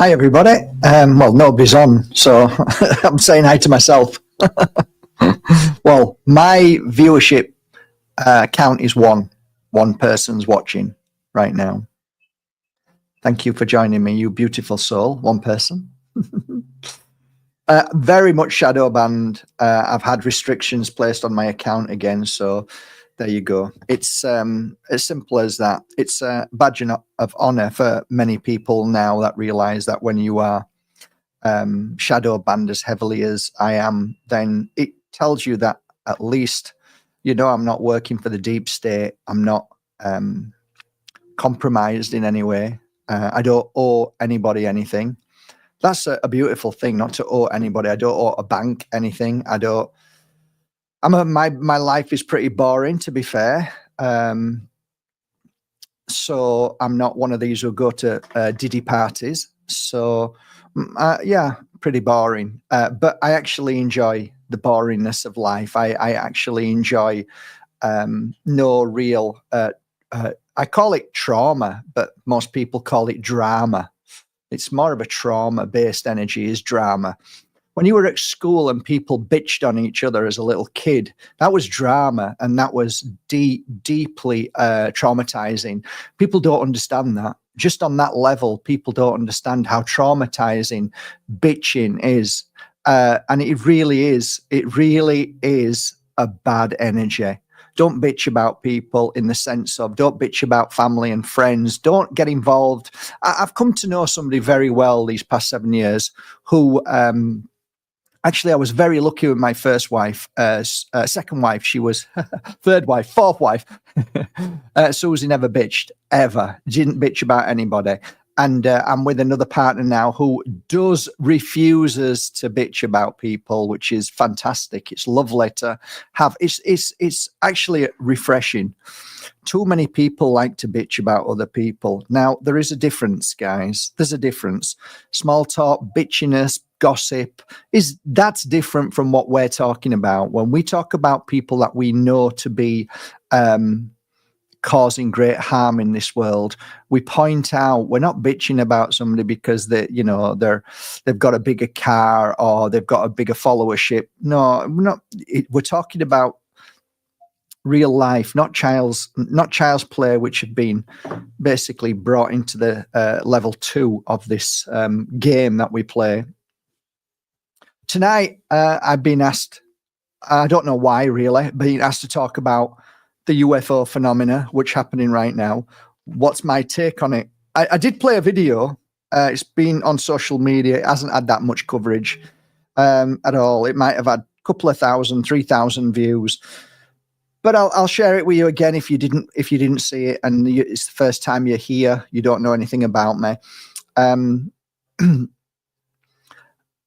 Hi, everybody. Well, nobody's on, so I'm saying hi to myself. Well, my viewership count is one. One person's watching right now. Thank you for joining me, you beautiful soul. One person. Very much shadow banned. I've had restrictions placed on my account again, so there you go. It's as simple as that. It's a badge of honor for many people now that realize that when you are shadow banned as heavily as I am, then it tells you that at least, I'm not working for the deep state. I'm not compromised in any way. I don't owe anybody anything. That's a beautiful thing, not to owe anybody. I don't owe a bank anything. My life is pretty boring, to be fair. So I'm not one of these who go to Diddy parties. So yeah, pretty boring. But I actually enjoy the boringness of life. I actually enjoy no real, I call it trauma, but most people call it drama. It's more of a trauma-based energy is drama. When you were at school and people bitched on each other as a little kid, that was drama, and that was deeply traumatizing. People don't understand that. Just on that level, people don't understand how traumatizing bitching is. And it really is. It really is a bad energy. Don't bitch about people in the sense of don't bitch about family and friends. Don't get involved. I've come to know somebody very well these past 7 years who actually I was very lucky with my first wife, second wife. She was third wife, fourth wife. Susie never bitched ever. Didn't bitch about anybody. And I'm with another partner now who refuses to bitch about people, which is fantastic. It's lovely to have. It's actually refreshing. Too many people like to bitch about other people. Now, there is a difference, guys. There's a difference. Small talk, bitchiness, gossip, that's different from what we're talking about. When we talk about people that we know to be causing great harm in this world, we point out we're not bitching about somebody because they've got a bigger car or they've got a bigger followership. No, we're not. We're talking about real life, not child's play, which have been basically brought into the level 2 of this game that we play. Tonight, I've been asked, I don't know why really, being asked to talk about the UFO phenomena, which happening right now. What's my take on it? I did play a video. It's been on social media. It hasn't had that much coverage at all. It might have had a couple of 3,000 views. But I'll share it with you again if you didn't see it, and it's the first time you're here. You don't know anything about me.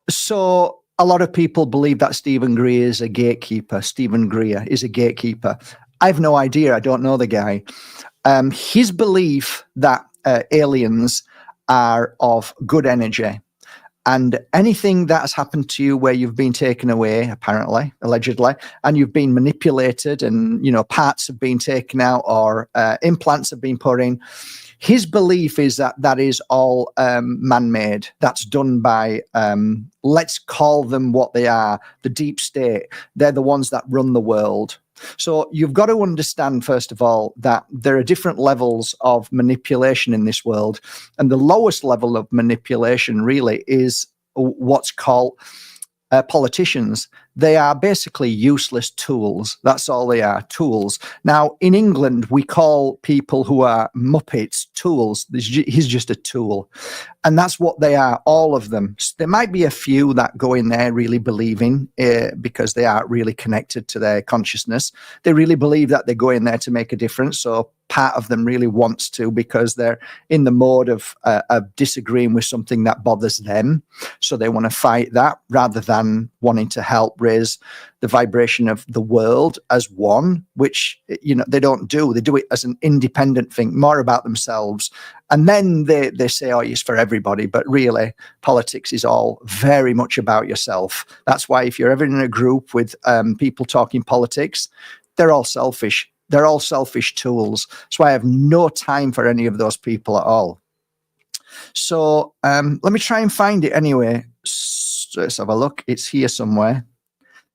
So a lot of people believe that Stephen Greer is a gatekeeper. Stephen Greer is a gatekeeper. I have no idea. I don't know the guy. His belief that aliens are of good energy, and anything that's happened to you where you've been taken away, apparently, allegedly, and you've been manipulated and, parts have been taken out or implants have been put in, his belief is that is all man-made. That's done by, let's call them what they are, the deep state. They're the ones that run the world. So you've got to understand, first of all, that there are different levels of manipulation in this world. And the lowest level of manipulation really is what's called politicians. They are basically useless tools. That's all they are, tools. Now, in England, we call people who are muppets tools. He's just a tool. And that's what they are, all of them. There might be a few that go in there really believing because they are really connected to their consciousness. They really believe that they go in there to make a difference. So part of them really wants to because they're in the mode of disagreeing with something that bothers them. So they want to fight that rather than wanting to help raise the vibration of the world as one, which, they don't do. They do it as an independent thing, more about themselves. And then they say, oh, it's for everybody. But really, politics is all very much about yourself. That's why if you're ever in a group with people talking politics, they're all selfish. They're all selfish tools. That's why I have no time for any of those people at all. So let me try and find it anyway. Let's have a look. It's here somewhere.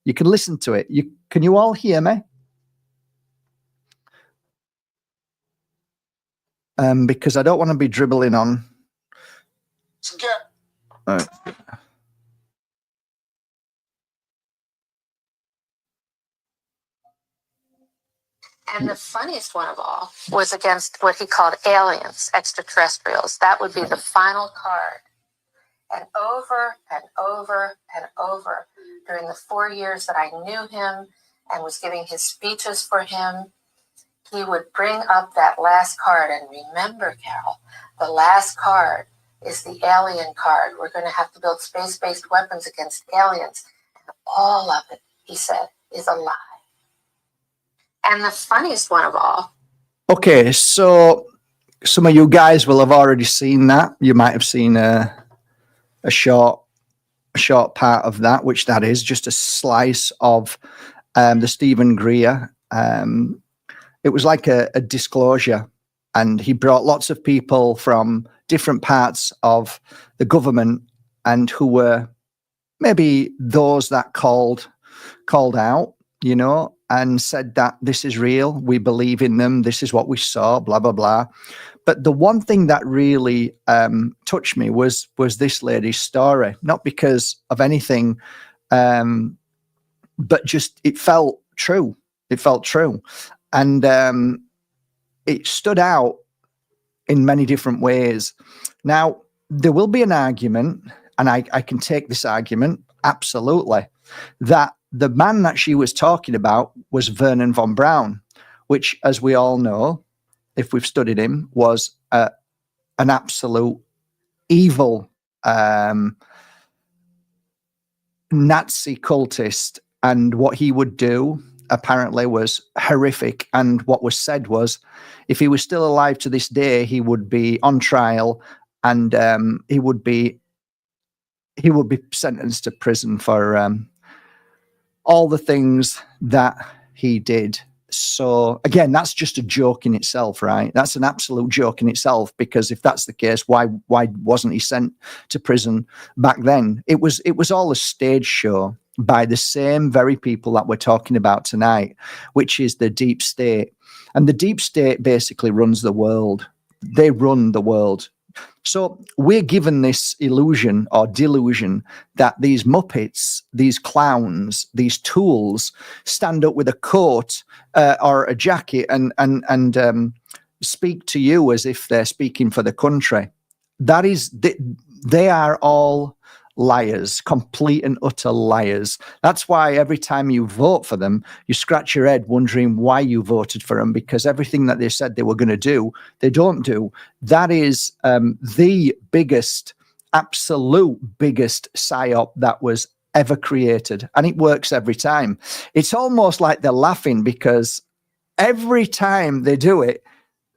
You can listen to it. Can you all hear me? Because I don't want to be dribbling on. And the funniest one of all was against what he called aliens, extraterrestrials. That would be the final card. And over and over and over during the 4 years that I knew him and was giving his speeches for him, he would bring up that last card. And remember, Carol, the last card is the alien card. We're going to have to build space-based weapons against aliens. And all of it, he said, is a lie. And the funniest one of all. Okay, so some of you guys will have already seen that. You might have seen a short part of that, which that is just a slice of the Stephen Greer. It was like a disclosure, and he brought lots of people from different parts of the government and who were maybe those that called out, you know, and said that this is real, we believe in them, this is what we saw, blah, blah, blah. But the one thing that really touched me was this lady's story, not because of anything, but just it felt true. It felt true. And it stood out in many different ways. Now, there will be an argument, and I can take this argument, absolutely, that the man that she was talking about was Vernon von Braun, which, as we all know, if we've studied him, was an absolute evil Nazi cultist. And what he would do apparently was horrific. And what was said was, if he was still alive to this day, he would be on trial, and he would be sentenced to prison for all the things that he did. So again, that's just a joke in itself, right? That's an absolute joke in itself, because if that's the case, why wasn't he sent to prison back then? It was all a stage show by the same very people that we're talking about tonight, which is the deep state. And the deep state basically runs the world. They run the world. So we're given this illusion or delusion that these Muppets, these clowns, these tools stand up with a coat or a jacket and speak to you as if they're speaking for the country. That is, they are all liars, complete and utter liars. That's why every time you vote for them, you scratch your head wondering why you voted for them, because everything that they said they were going to do, they don't do. That is the biggest, absolute biggest psyop that was ever created. And it works every time. It's almost like they're laughing, because every time they do it,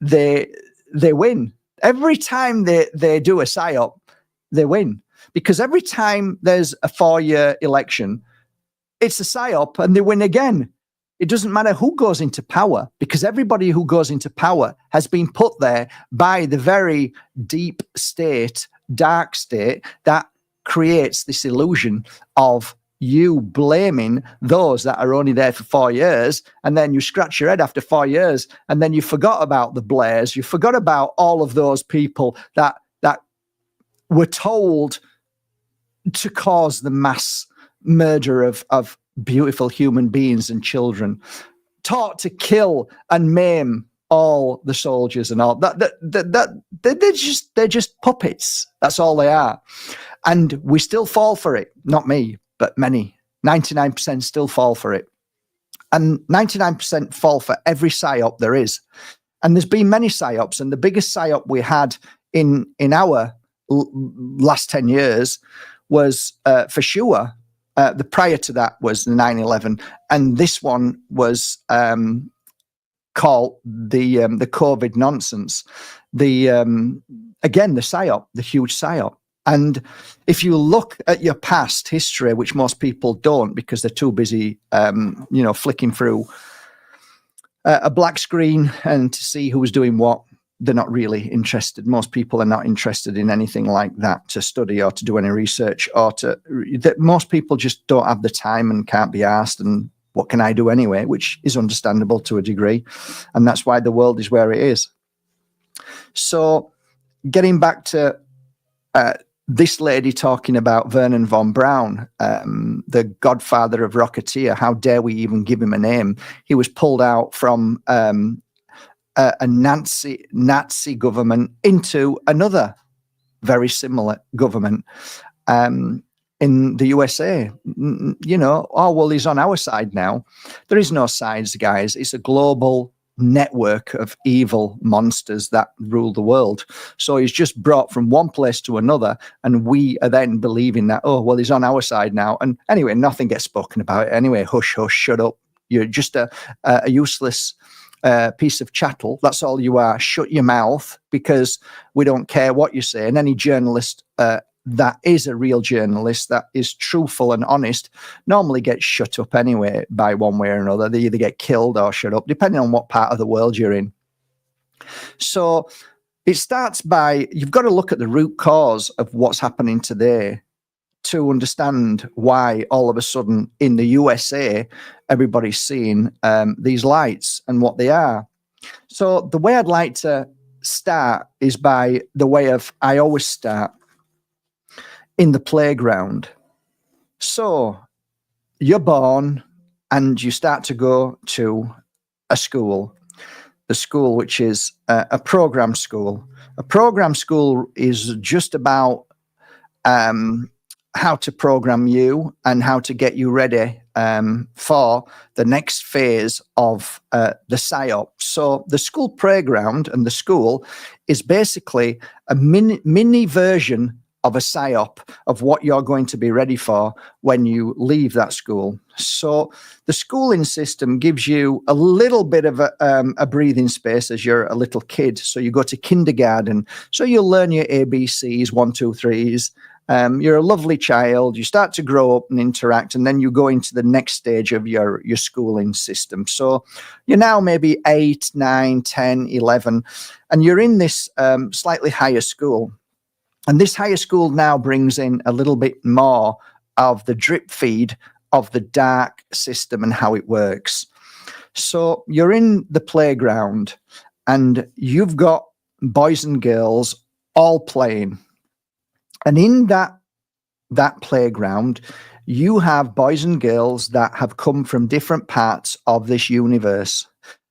they win. Every time they do a psyop, they win. Because every time there's a 4-year election, it's a psyop and they win again. It doesn't matter who goes into power, because everybody who goes into power has been put there by the very deep state, dark state, that creates this illusion of you blaming those that are only there for 4 years, and then you scratch your head after 4 years, and then you forgot about the Blairs, you forgot about all of those people that were told to cause the mass murder of beautiful human beings and children, taught to kill and maim all the soldiers and all that. They're just puppets. That's all they are. And we still fall for it. Not me, but many. 99% still fall for it. And 99% fall for every psyop there is. And there's been many psyops. And the biggest psyop we had in our last 10 years was for sure. The prior to that was the 9/11, and this one was called the COVID nonsense. Again, the psyop, the huge psyop. And if you look at your past history, which most people don't because they're too busy, flicking through a black screen and to see who was doing what, they're not really interested. Most people are not interested in anything like that to study or to do any research, or that most people just don't have the time and can't be asked. And what can I do anyway? Which is understandable to a degree. And that's why the world is where it is. So getting back to this lady talking about Vernon von Braun, the godfather of Rocketeer. How dare we even give him a name? He was pulled out from a Nazi government into another very similar government in the USA. You know, oh, well, he's on our side now. There is no sides, guys. It's a global network of evil monsters that rule the world. So he's just brought from one place to another, and we are then believing that, oh, well, he's on our side now. And anyway, nothing gets spoken about it. Anyway, hush, hush, shut up. You're just a useless piece of chattel. That's all you are. Shut your mouth, because we don't care what you say. And any journalist that is a real journalist, that is truthful and honest, normally gets shut up anyway by one way or another. They either get killed or shut up, depending on what part of the world you're in. So it starts by, you've got to look at the root cause of what's happening today to understand why all of a sudden in the USA, everybody's seeing these lights and what they are. So the way I'd like to start is by the way of, I always start in the playground. So you're born and you start to go to a school, the school which is a program school. A program school is just about how to program you and how to get you ready for the next phase of the PSYOP. So the school playground and the school is basically a mini version of a PSYOP of what you're going to be ready for when you leave that school. So the schooling system gives you a little bit of a breathing space as you're a little kid. So you go to kindergarten, so you'll learn your ABCs, 1, 2, 3s. You're a lovely child, you start to grow up and interact, and then you go into the next stage of your schooling system. So you're now maybe 8, 9, 10, 11, and you're in this slightly higher school. And this higher school now brings in a little bit more of the drip feed of the dark system and how it works. So you're in the playground and you've got boys and girls all playing. And in that playground, you have boys and girls that have come from different parts of this universe.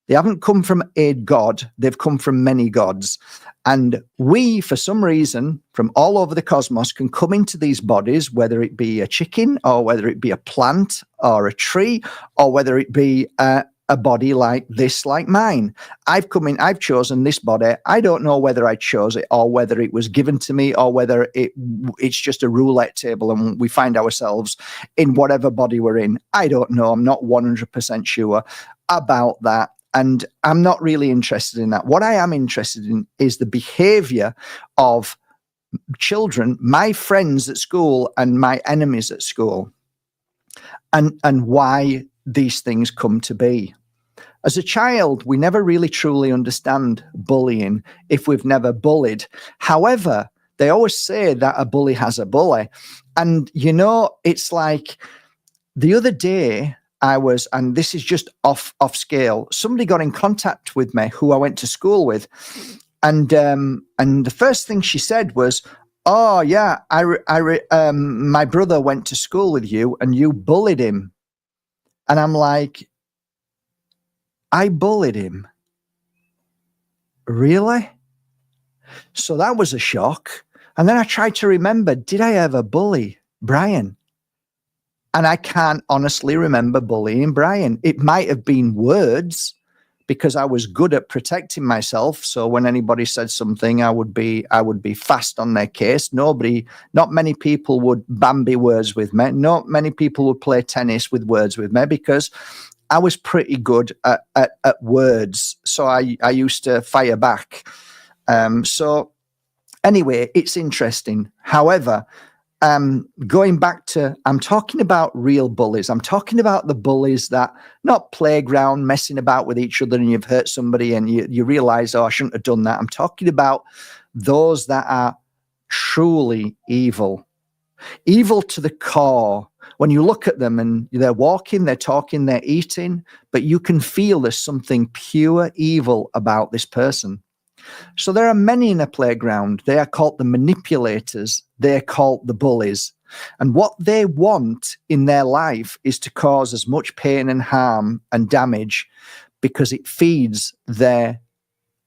They haven't come from a god, they've come from many gods. And we, for some reason, from all over the cosmos, can come into these bodies, whether it be a chicken or whether it be a plant or a tree, or whether it be a body like this, like mine. I've chosen this body. I don't know whether I chose it or whether it was given to me or whether it's just a roulette table and we find ourselves in whatever body we're in. I don't know. I'm not 100% sure about that. And I'm not really interested in that. What I am interested in is the behavior of children, my friends at school and my enemies at school, and why these things come to be. As a child, we never really truly understand bullying if we've never bullied. However, they always say that a bully has a bully. And, you know, it's like the other day, and this is just off scale, somebody got in contact with me who I went to school with. And the first thing she said was, oh, yeah, my brother went to school with you and you bullied him. And I'm like, I bullied him? Really? So that was a shock. And then I tried to remember, did I ever bully Brian? And I can't honestly remember bullying Brian. It might have been words because I was good at protecting myself. So when anybody said something, I would be fast on their case. Not many people would bandy words with me. Not many people would play tennis with words with me because I was pretty good at words. So I used to fire back. So anyway, it's interesting. However, going back to, I'm talking about real bullies. I'm talking about the bullies that, not playground messing about with each other and you've hurt somebody and you realize, oh, I shouldn't have done that. I'm talking about those that are truly evil, evil to the core. When you look at them and they're walking, they're talking, they're eating, but you can feel there's something pure evil about this person. So there are many in a playground. They are called the manipulators. They're called the bullies. And what they want in their life is to cause as much pain and harm and damage because it feeds their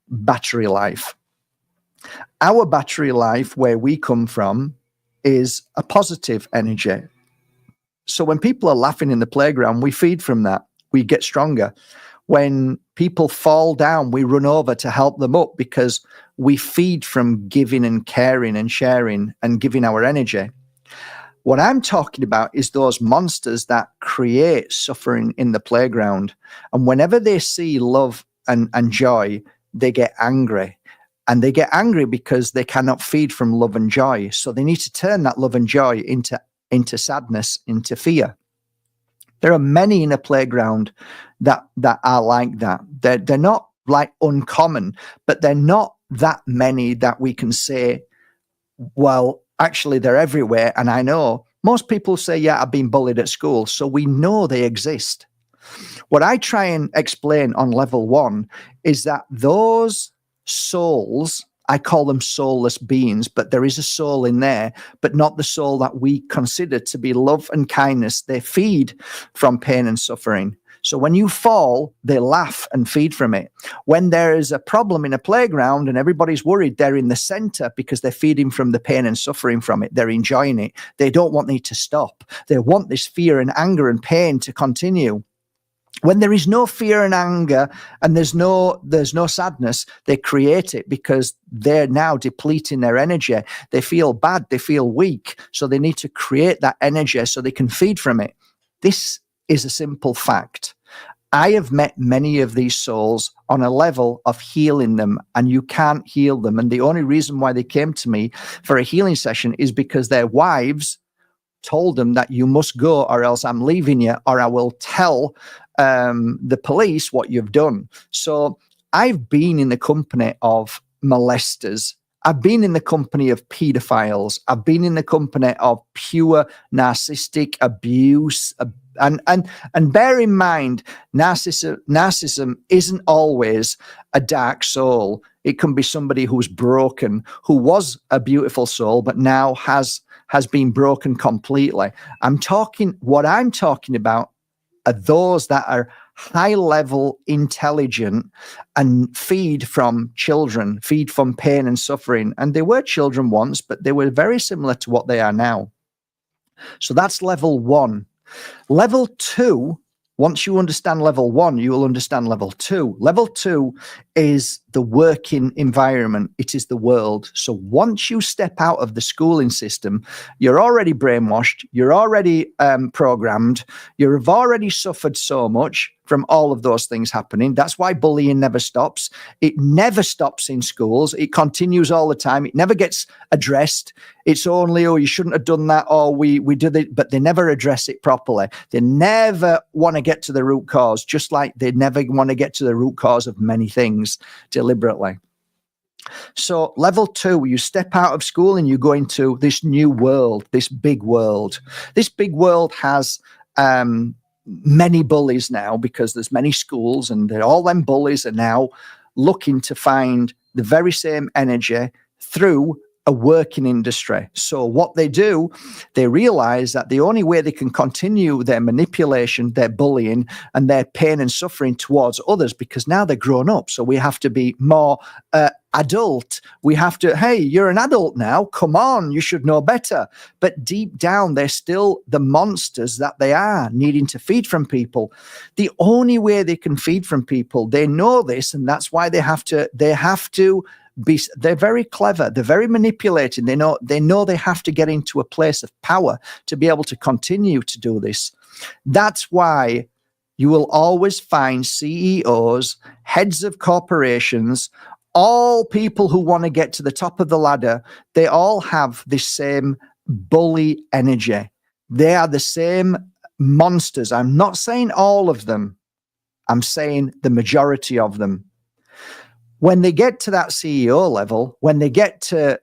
battery life. Our battery life, where we come from, is a positive energy. So when people are laughing in the playground, we feed from that. We get stronger. When people fall down, we run over to help them up because we feed from giving and caring and sharing and giving our energy. What I'm talking about is those monsters that create suffering in the playground. And whenever they see love and joy, they get angry. And they get angry because they cannot feed from love and joy. So they need to turn that love and joy into sadness, into fear. There are many in a playground that are like that. They're not like uncommon, but they're not that many that we can say, well, actually they're everywhere. And I know most people say, yeah, I've been bullied at school. So we know they exist. What I try and explain on level 1 is that those souls, I call them soulless beings, but there is a soul in there, but not the soul that we consider to be love and kindness. They feed from pain and suffering. So when you fall, they laugh and feed from it. When there is a problem in a playground and everybody's worried, they're in the center because they're feeding from the pain and suffering from it. They're enjoying it. They don't want it to stop. They want this fear and anger and pain to continue. When there is no fear and anger and there's no sadness, they create it because they're now depleting their energy. They feel bad, they feel weak, so they need to create that energy so they can feed from it. This is a simple fact. I have met many of these souls on a level of healing them, and you can't heal them. And the only reason why they came to me for a healing session is because their wives told them that you must go or else I'm leaving you or I will tell the police what you've done. So I've been in the company of molesters. I've been in the company of pedophiles. I've been in the company of pure narcissistic abuse. And bear in mind, narcissism isn't always a dark soul. It can be somebody who's broken, who was a beautiful soul, but now has been broken completely. What I'm talking about are those that are high-level intelligent and feed from children, feed from pain and suffering. And they were children once, but they were very similar to what they are now. So that's level 1. Level 2, once you understand level 1, you will understand level 2. Level 2 is the working environment. It is the world. So once you step out of the schooling system, you're already brainwashed, you're already programmed, you've already suffered so much from all of those things happening. That's why bullying never stops. It never stops in schools. It continues all the time. It never gets addressed. It's only, oh, you shouldn't have done that, or we did it, but they never address it properly. They never want to get to the root cause, just like they never want to get to the root cause of many things deliberately. So level 2, you step out of school and you go into this new world, this big world. This big world has many bullies now because there's many schools, and all them bullies are now looking to find the very same energy through a working industry. So what they do, they realize that the only way they can continue their manipulation, their bullying, and their pain and suffering towards others, because now they're grown up, so we have to be more adult. We have to, hey, you're an adult now, come on, you should know better. But deep down, they're still the monsters that they are, needing to feed from people. The only way they can feed from people, they know this, and that's why they have to they're very clever, they're very manipulating. They know they have to get into a place of power to be able to continue to do this. That's why you will always find CEOs, heads of corporations, all people who want to get to the top of the ladder. They all have this same bully energy. They are the same monsters. I'm not saying all of them. I'm saying the majority of them. When they get to that CEO level, when they get to,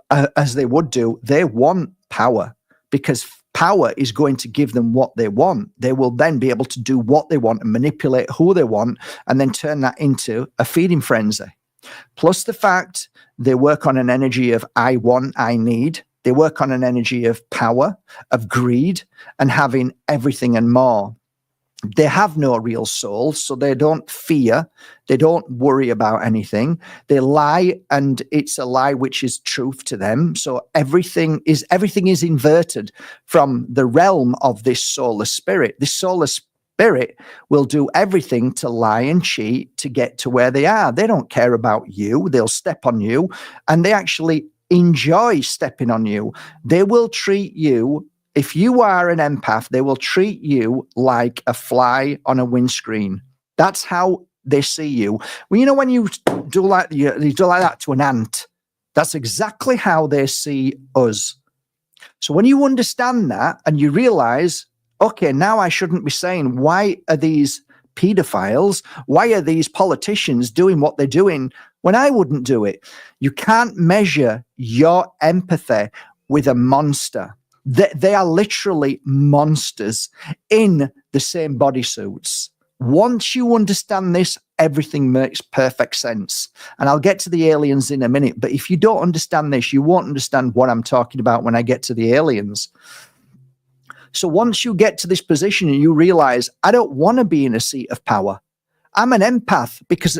as they would do, they want power, because power is going to give them what they want. They will then be able to do what they want and manipulate who they want, and then turn that into a feeding frenzy. Plus the fact they work on an energy of I want, I need. They work on an energy of power, of greed, and having everything and more. They have no real soul, so they don't fear. They don't worry about anything. They lie, and it's a lie which is truth to them. So everything is inverted from the realm of this soulless spirit. This soulless spirit will do everything to lie and cheat to get to where they are. They don't care about you. They'll step on you, and they actually enjoy stepping on you. They will treat you. If you are an empath, they will treat you like a fly on a windscreen. That's how they see you. Well, you know, when you do like that to an ant, that's exactly how they see us. So when you understand that and you realize, okay, now I shouldn't be saying, why are these pedophiles? Why are these politicians doing what they're doing when I wouldn't do it? You can't measure your empathy with a monster. They are literally monsters in the same bodysuits. Once you understand this, everything makes perfect sense. And I'll get to the aliens in a minute, but if you don't understand this, you won't understand what I'm talking about when I get to the aliens. So once you get to this position and you realize, I don't want to be in a seat of power. I'm an empath, because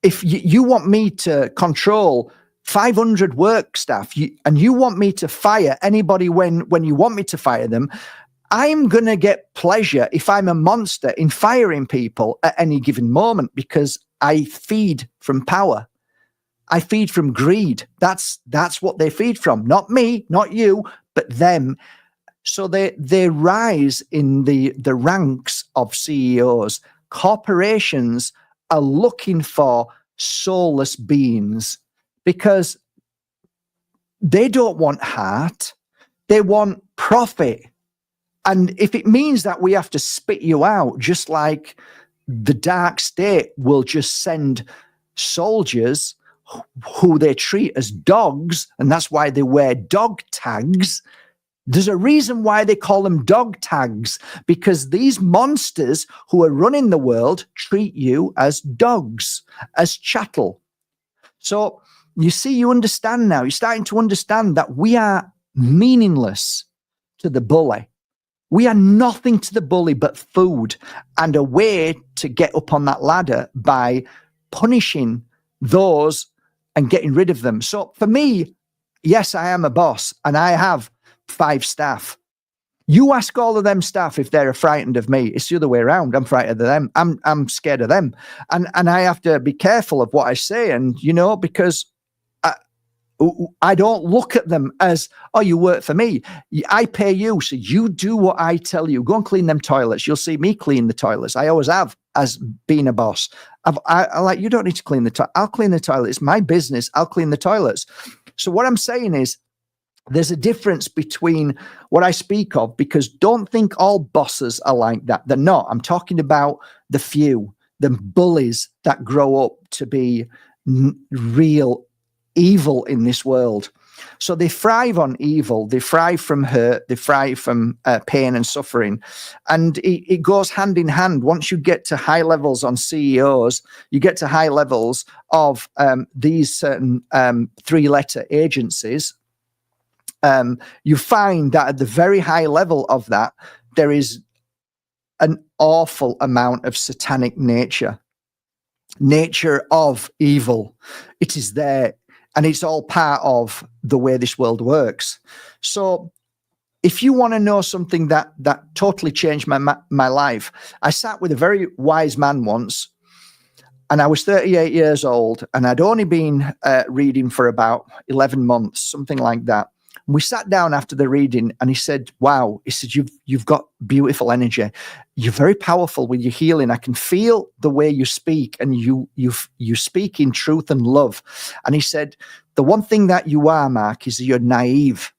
if you want me to control 500 work staff, and you want me to fire anybody when you want me to fire them, I'm going to get pleasure if I'm a monster in firing people at any given moment, because I feed from power. I feed from greed. That's what they feed from. Not me, not you, but them. So they rise in the ranks of CEOs. Corporations are looking for soulless beings, because they don't want heart, they want profit. And if it means that we have to spit you out, just like the dark state will just send soldiers who they treat as dogs, and that's why they wear dog tags. There's a reason why they call them dog tags, because these monsters who are running the world treat you as dogs, as chattel. So you see, you understand now. You're starting to understand that we are meaningless to the bully. We are nothing to the bully but food, and a way to get up on that ladder by punishing those and getting rid of them. So for me, yes, I am a boss, and I have 5 staff. You ask all of them staff if they're frightened of me. It's the other way around. I'm frightened of them. I'm scared of them. And I have to be careful of what I say. And, because I don't look at them as, oh, you work for me. I pay you, so you do what I tell you. Go and clean them toilets. You'll see me clean the toilets. I always have, as being a boss. I like, you don't need to clean the toilet. I'll clean the toilet. It's my business. I'll clean the toilets. So what I'm saying is, there's a difference between what I speak of, because don't think all bosses are like that. They're not. I'm talking about the few, the bullies that grow up to be real evil in this world. So they thrive on evil. They thrive from hurt. They thrive from pain and suffering. And it goes hand in hand. Once you get to high levels on CEOs, you get to high levels of these certain 3-letter agencies. You find that at the very high level of that, there is an awful amount of satanic nature of evil. It is there, and it's all part of the way this world works. So if you want to know something that totally changed my life, I sat with a very wise man once, and I was 38 years old, and I'd only been reading for about 11 months, something like that. We sat down after the reading, and he said, wow, he said, you've got beautiful energy. You're very powerful with your healing. I can feel the way you speak, and you speak in truth and love. And he said, the one thing that you are, Mark, is you're naive.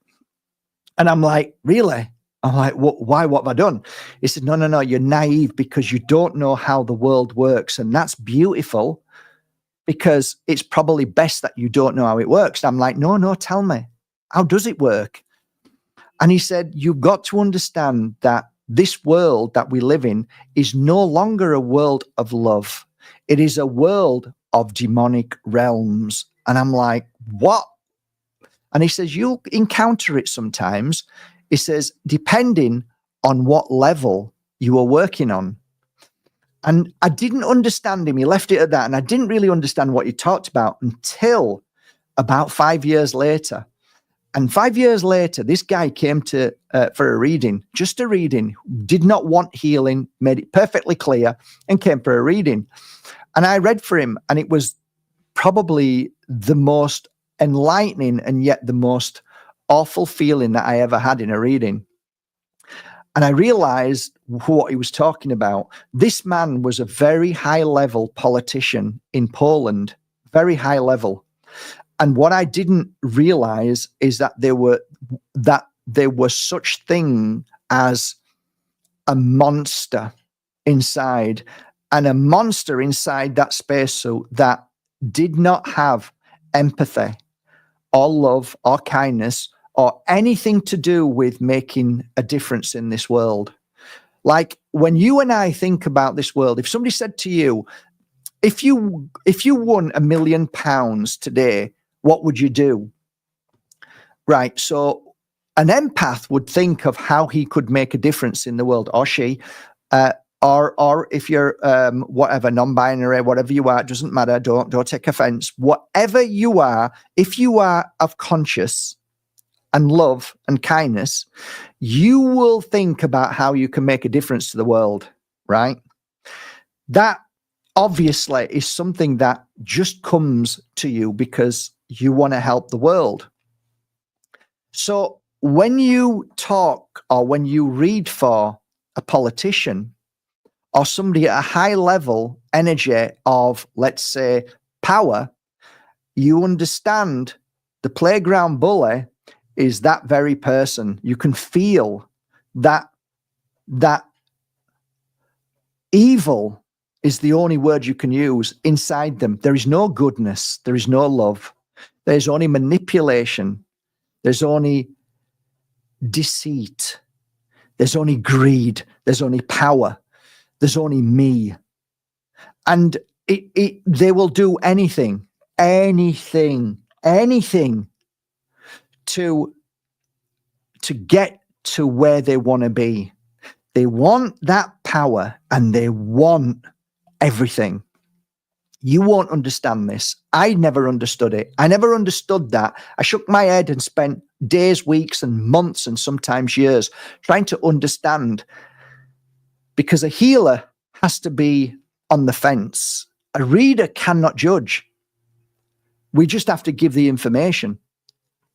And I'm like, really? I'm like, why? What have I done? He said, no, you're naive because you don't know how the world works. And that's beautiful because it's probably best that you don't know how it works. And I'm like, no, tell me. How does it work? And he said, you've got to understand that this world that we live in is no longer a world of love. It is a world of demonic realms. And I'm like, what? And he says, you'll encounter it sometimes. He says, depending on what level you are working on. And I didn't understand him. He left it at that. And I didn't really understand what he talked about until about 5 years later. And 5 years later, this guy came to for a reading, just a reading, did not want healing, made it perfectly clear, and came for a reading. And I read for him, and it was probably the most enlightening and yet the most awful feeling that I ever had in a reading. And I realized what he was talking about. This man was a very high-level politician in Poland, very high level. And what I didn't realize is that there was such thing as a monster inside, and a monster inside that spacesuit that did not have empathy or love or kindness or anything to do with making a difference in this world. Like when you and I think about this world, if somebody said to you, if you won £1 million today, what would you do? Right. So an empath would think of how he could make a difference in the world, or she, or if you're whatever, non-binary, whatever you are, it doesn't matter. Don't take offense. Whatever you are, if you are of conscious and love and kindness, you will think about how you can make a difference to the world, right? That obviously is something that just comes to you because you want to help the world. So when you talk or when you read for a politician or somebody at a high level energy of, let's say, power, you understand the playground bully is that very person. You can feel that evil is the only word you can use inside them. There is no goodness. There is no love. There's only manipulation. There's only deceit. There's only greed. There's only power. There's only me. And they will do anything to get to where they want to be. They want that power and they want everything. You won't understand this. I never understood it. I never understood that. I shook my head and spent days, weeks, and months, and sometimes years trying to understand, because a healer has to be on the fence. A reader cannot judge. We just have to give the information.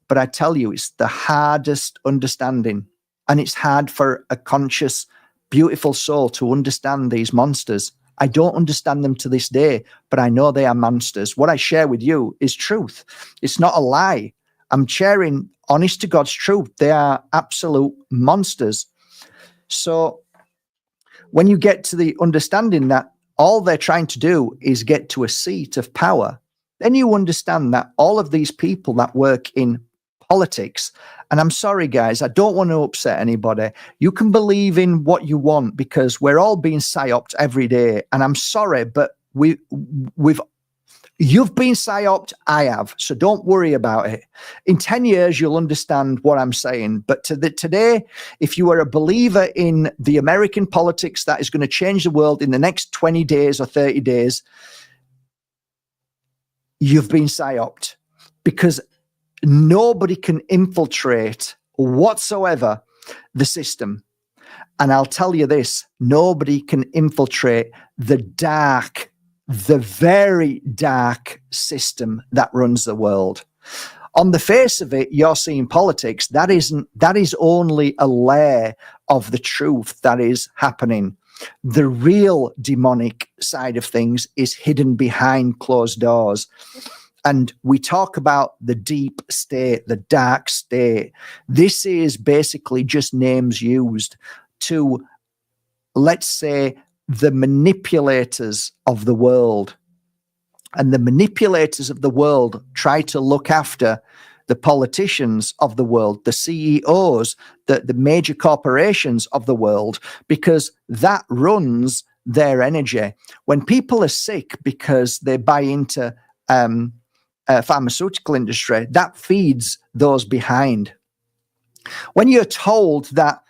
But I tell you, it's the hardest understanding. And it's hard for a conscious, beautiful soul to understand these monsters. I don't understand them to this day, but I know they are monsters. What I share with you is truth. It's not a lie. I'm sharing honest to God's truth. They are absolute monsters. So when you get to the understanding that all they're trying to do is get to a seat of power, then you understand that all of these people that work in politics, and I'm sorry, guys, I don't want to upset anybody. You can believe in what you want because we're all being psyoped every day. And I'm sorry, but you've been psyoped, I have. So don't worry about it. In 10 years, you'll understand what I'm saying. But today, if you are a believer in the American politics that is going to change the world in the next 20 days or 30 days, you've been psyoped, because nobody can infiltrate whatsoever the system. And I'll tell you this, nobody can infiltrate the very dark system that runs the world. On the face of it, you're seeing politics. That is only a layer of the truth that is happening. The real demonic side of things is hidden behind closed doors. And we talk about the deep state, the dark state. This is basically just names used to, let's say, the manipulators of the world. And the manipulators of the world try to look after the politicians of the world, the CEOs, the major corporations of the world, because that runs their energy. When people are sick because they buy into pharmaceutical industry, that feeds those behind. When you're told that,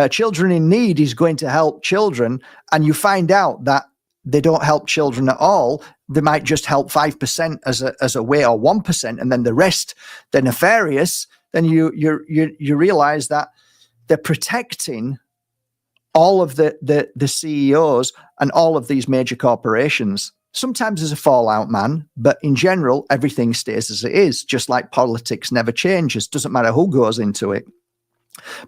children in need is going to help children, and you find out that they don't help children at all, they might just help 5% as a way, or 1%, and then the rest they're nefarious, then you realize that they're protecting all of the CEOs and all of these major corporations. Sometimes there's a fallout, man, but in general, everything stays as it is, just like politics never changes. Doesn't matter who goes into it,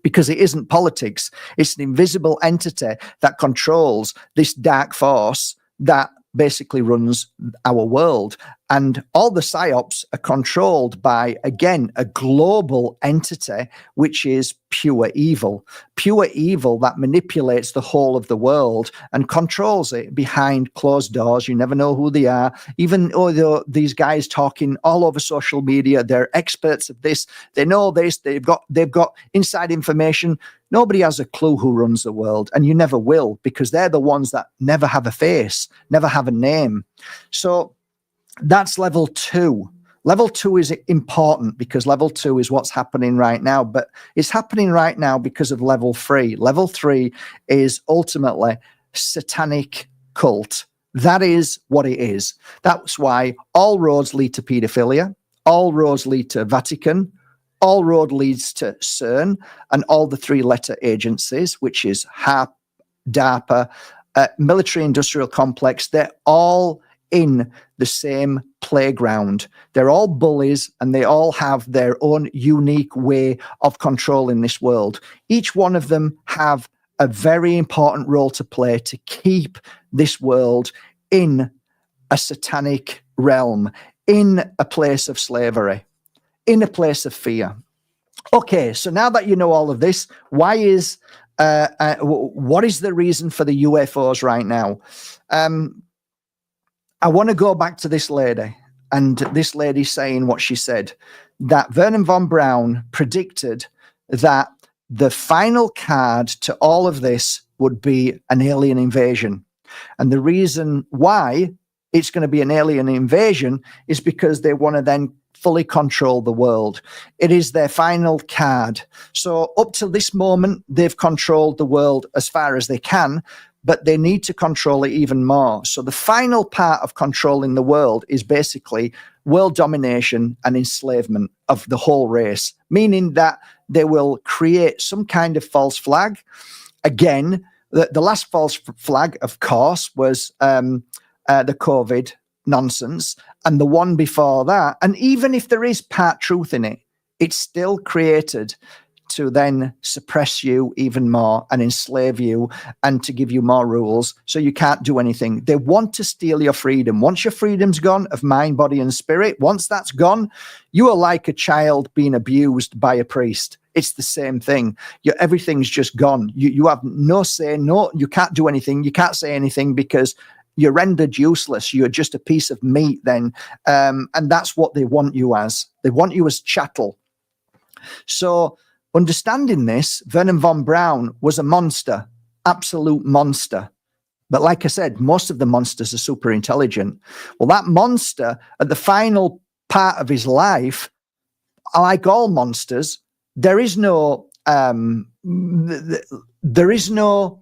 because it isn't politics. It's an invisible entity that controls this dark force that basically runs our world. And all the psyops are controlled by, again, a global entity, which is pure evil that manipulates the whole of the world and controls it behind closed doors. You never know who they are. Even though these guys talking all over social media, they're experts of this, they know this, they've got inside information. Nobody has a clue who runs the world, and you never will, because they're the ones that never have a face, never have a name. So that's level 2. Level 2 is important because level 2 is what's happening right now, but it's happening right now because of level 3. Level 3 is ultimately satanic cult. That is what it is. That's why all roads lead to pedophilia, all roads lead to Vatican, all road leads to CERN, and all the 3-letter agencies, which is HARP, DARPA, military industrial complex. They're all in the same playground. They're all bullies, and they all have their own unique way of controlling this world. Each one of them have a very important role to play to keep this world in a satanic realm, in a place of slavery, in a place of fear. Okay, so now that you know all of this, what is the reason for the UFOs right now? I want to go back to this lady, and this lady saying what she said, that Vernon von Braun predicted that the final card to all of this would be an alien invasion. And the reason why it's going to be an alien invasion is because they want to then fully control the world. It is their final card. So up to this moment, they've controlled the world as far as they can, but they need to control it even more. So the final part of controlling the world is basically world domination and enslavement of the whole race, meaning that they will create some kind of false flag. Again, the last false flag, of course, was the COVID nonsense, and the one before that. And even if there is part truth in it, it's still created to then suppress you even more and enslave you and to give you more rules so you can't do anything. They want to steal your freedom. Once your freedom's gone of mind, body, and spirit, once that's gone, you are like a child being abused by a priest. It's the same thing. Everything's just gone. You have no say, you can't do anything. You can't say anything because you're rendered useless. You're just a piece of meat then. And that's what they want you as. They want you as chattel. So understanding this, Vernon von Braun was a monster, absolute monster. But like I said, most of the monsters are super intelligent. Well, that monster at the final part of his life, like all monsters, there is no and there isn't.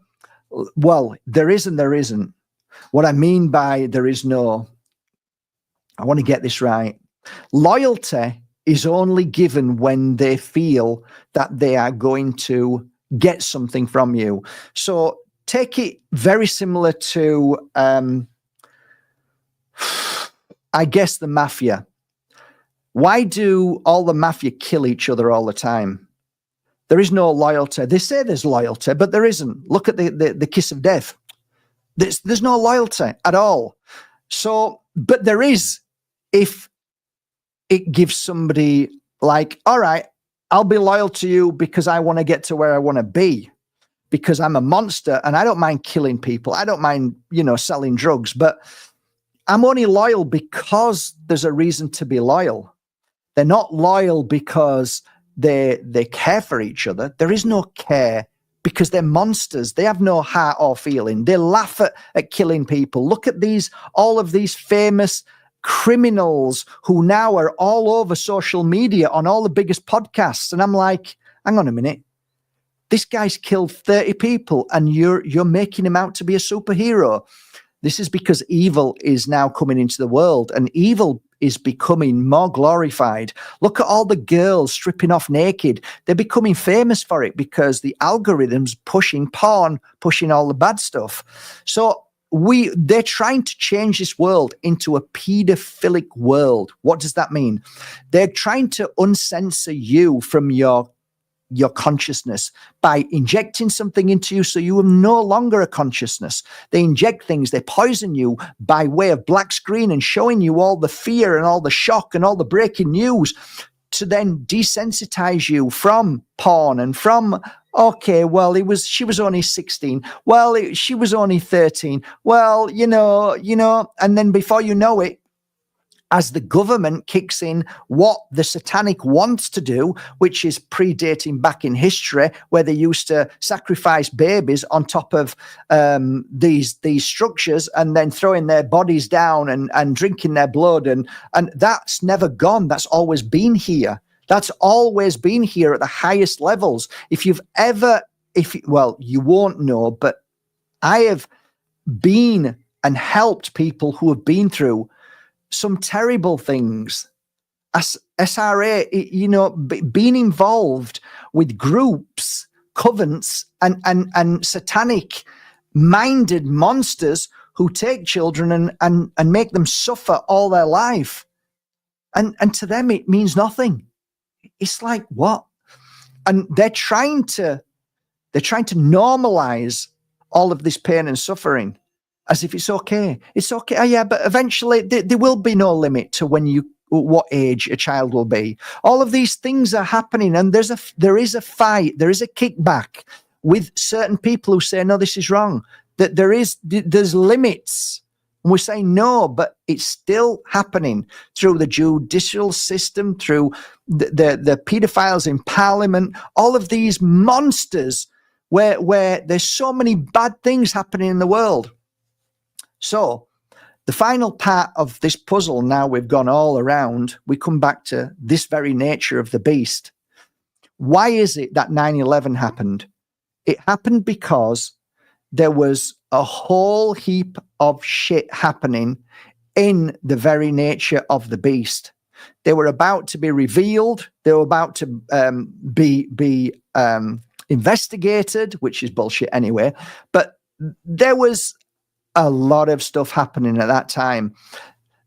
What I mean by there is no, I want to get this right. Loyalty is only given when they feel that they are going to get something from you. So take it very similar to, I guess, the mafia. Why do all the mafia kill each other all the time? There is no loyalty. They say there's loyalty, but there isn't. Look at the kiss of death. There's no loyalty at all. So, but there is if it gives somebody like, all right, I'll be loyal to you because I want to get to where I want to be, because I'm a monster and I don't mind killing people. I don't mind, selling drugs, but I'm only loyal because there's a reason to be loyal. They're not loyal because they care for each other. There is no care because they're monsters. They have no heart or feeling. They laugh at killing people. Look at all of these famous criminals who now are all over social media on all the biggest podcasts. And I'm like, hang on a minute. This guy's killed 30 people and you're making him out to be a superhero. This is because evil is now coming into the world, and evil is becoming more glorified. Look at all the girls stripping off naked. They're becoming famous for it because the algorithm's pushing porn, pushing all the bad stuff. So they're trying to change this world into a pedophilic world. What does that mean? They're trying to uncensor you from your consciousness by injecting something into you so you are no longer a consciousness. They inject things, they poison you by way of black screen and showing you all the fear and all the shock and all the breaking news to then desensitize you from porn and from, okay, well, she was only 16. Well, she was only 13. Well, and then before you know it, as the government kicks in what the Satanic wants to do, which is predating back in history, where they used to sacrifice babies on top of these structures and then throwing their bodies down and drinking their blood. And that's never gone. That's always been here. That's always been here at the highest levels. You won't know, but I have been and helped people who have been through some terrible things. SRA, being involved with groups, covens, and satanic minded monsters who take children and make them suffer all their life. And to them, it means nothing. It's like, what? And they're trying to normalize all of this pain and suffering as if it's okay. It's okay. Oh, yeah, but eventually there will be no limit to what age a child will be. All of these things are happening, and there is a fight, there is a kickback with certain people who say, no, this is wrong. That there's limits. And we're saying no, but it's still happening through the judicial system, through the pedophiles in parliament, all of these monsters where there's so many bad things happening in the world. So the final part of this puzzle, now we've gone all around, we come back to this very nature of the beast. Why is it that 9/11 happened? It happened because there was a whole heap of shit happening in the very nature of the beast. They were about to be revealed. They were about to be investigated, which is bullshit anyway. But there was a lot of stuff happening at that time.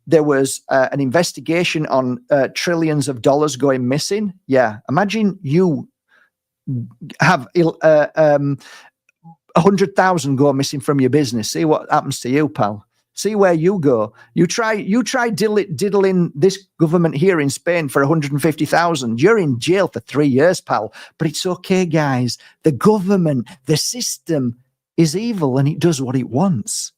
There was an investigation on trillions of dollars going missing. Yeah, imagine you have 100,000 go missing from your business. See what happens to you, pal. See where you go. You try diddling this government here in Spain for 150,000. You're in jail for 3 years, pal. But it's okay, guys. The government, the system is evil and it does what it wants.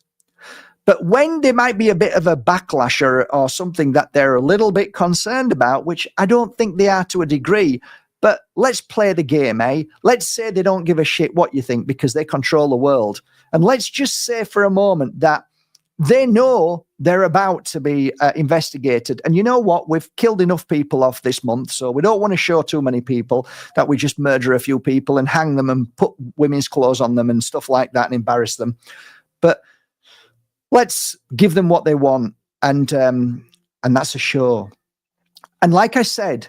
But when there might be a bit of a backlash or something that they're a little bit concerned about, which I don't think they are to a degree, but let's play the game, eh? Let's say they don't give a shit what you think because they control the world. And let's just say for a moment that they know they're about to be investigated. And you know what? We've killed enough people off this month, so we don't want to show too many people that we just murder a few people and hang them and put women's clothes on them and stuff like that and embarrass them. But let's give them what they want, and that's a show. And like I said,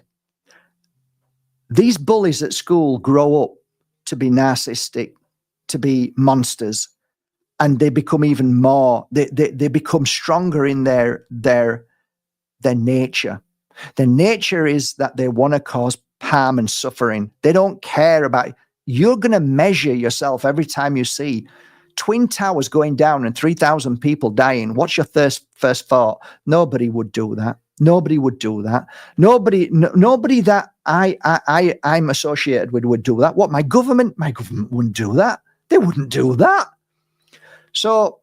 these bullies at school grow up to be narcissistic, to be monsters, and they become even more. They become stronger in their nature. Their nature is that they want to cause harm and suffering. They don't care about. You're going to measure yourself every time you see Twin Towers going down and 3,000 people dying. What's your first thought? Nobody would do that. Nobody would do that. Nobody that I'm associated with would do that. What, my government wouldn't do that. They wouldn't do that. So,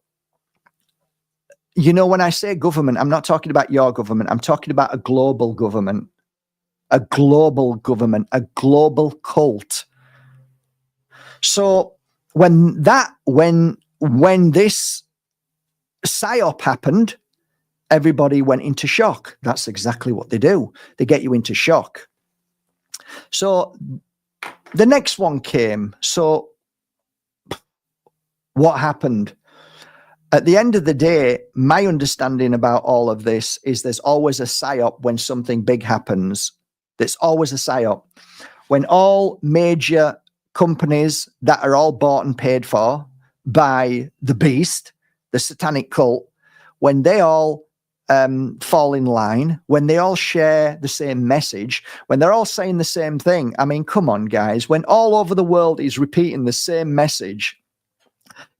you know, when I say government, I'm not talking about your government. I'm talking about a global government, a global cult. So when this psyop happened, everybody went into shock. That's exactly what they do. They get you into shock. So the next one came. So what happened? At the end of the day, my understanding about all of this is there's always a psyop when something big happens. There's always a psyop. When all major companies that are all bought and paid for by the beast, the satanic cult, when they all fall in line, when they all share the same message, when they're all saying the same thing. I mean, come on, guys. When all over the world is repeating the same message,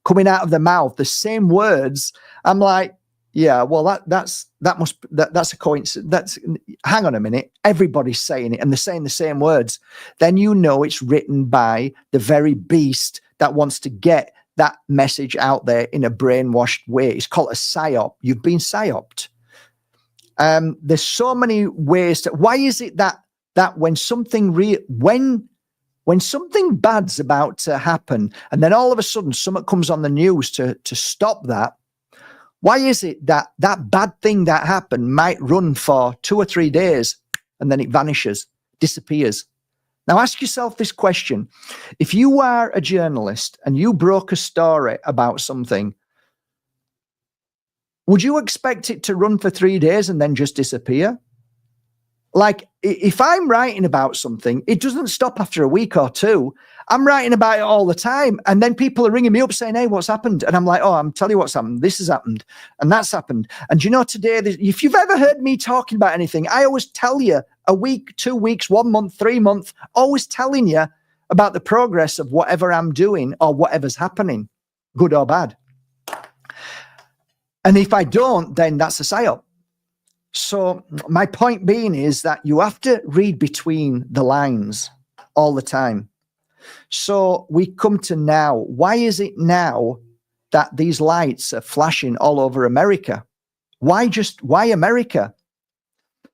coming out of their mouth, the same words, I'm like, yeah, well, that's a coincidence. Hang on a minute. Everybody's saying it and they're saying the same words. Then you know it's written by the very beast that wants to get that message out there in a brainwashed way. It's called a psyop. You've been psyoped. There's so many ways why is it that when something when something bad's about to happen, and then all of a sudden something comes on the news to stop that, why is it that bad thing that happened might run for 2 or 3 days and then it vanishes, disappears? Now ask yourself this question. If you are a journalist and you broke a story about something, would you expect it to run for 3 days and then just disappear? Like, if I'm writing about something, it doesn't stop after a week or two. I'm writing about it all the time. And then people are ringing me up saying, hey, what's happened? And I'm like, oh, I'm telling you what's happened. This has happened. And that's happened. And you know, today, if you've ever heard me talking about anything, I always tell you a week, 2 weeks, 1 month, 3 months, always telling you about the progress of whatever I'm doing or whatever's happening, good or bad. And if I don't, then that's a psyop. So my point being is that you have to read between the lines all the time. So we come to now. Why is it now that these lights are flashing all over America? Why America?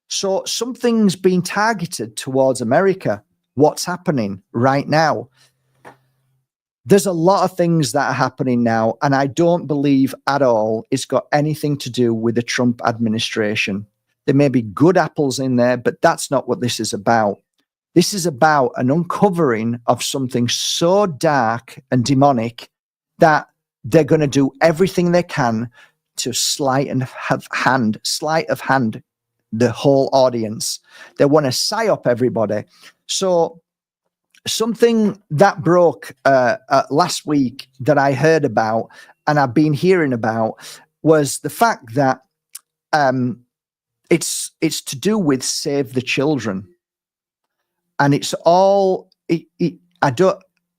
So something's been targeted towards America. What's happening right now? There's a lot of things that are happening now, and I don't believe at all it's got anything to do with the Trump administration. There may be good apples in there, but that's not what this is about. This is about an uncovering of something so dark and demonic that they're going to do everything they can to sleight of hand the whole audience. They want to psyop everybody. So something that broke last week that I heard about and I've been hearing about was the fact that it's to do with Save the Children, and it's all.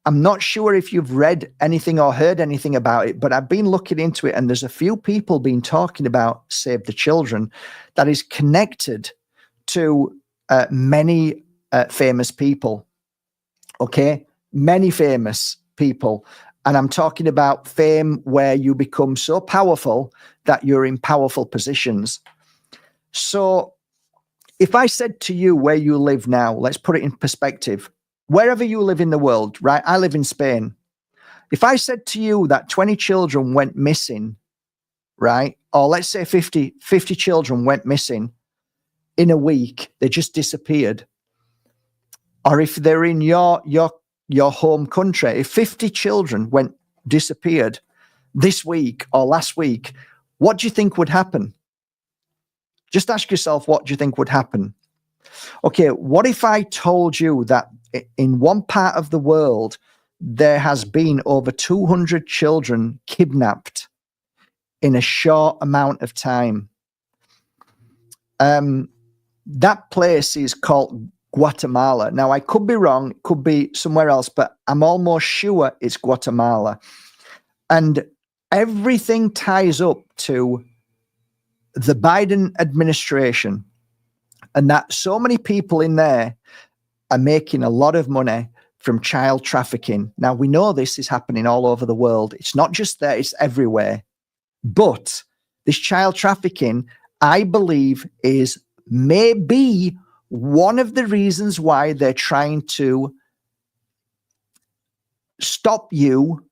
I'm not sure if you've read anything or heard anything about it, but I've been looking into it, and there's a few people been talking about Save the Children that is connected to many famous people. Okay, many famous people. And I'm talking about fame where you become so powerful that you're in powerful positions. So if I said to you where you live now, let's put it in perspective, wherever you live in the world, right? I live in Spain. If I said to you that 20 children went missing, right? Or let's say 50 children went missing in a week, they just disappeared. Or if they're in your home country, if 50 children disappeared this week or last week, what do you think would happen? Just ask yourself, what do you think would happen? Okay, what if I told you that in one part of the world, there has been over 200 children kidnapped in a short amount of time? That place is called Guatemala. Now, I could be wrong, it could be somewhere else, but I'm almost sure it's Guatemala. And everything ties up to the Biden administration. and that so many people in there are making a lot of money from child trafficking. Now, we know this is happening all over the world. It's not just there, it's everywhere. But this child trafficking, I believe, is maybe one of the reasons why they're trying to stop you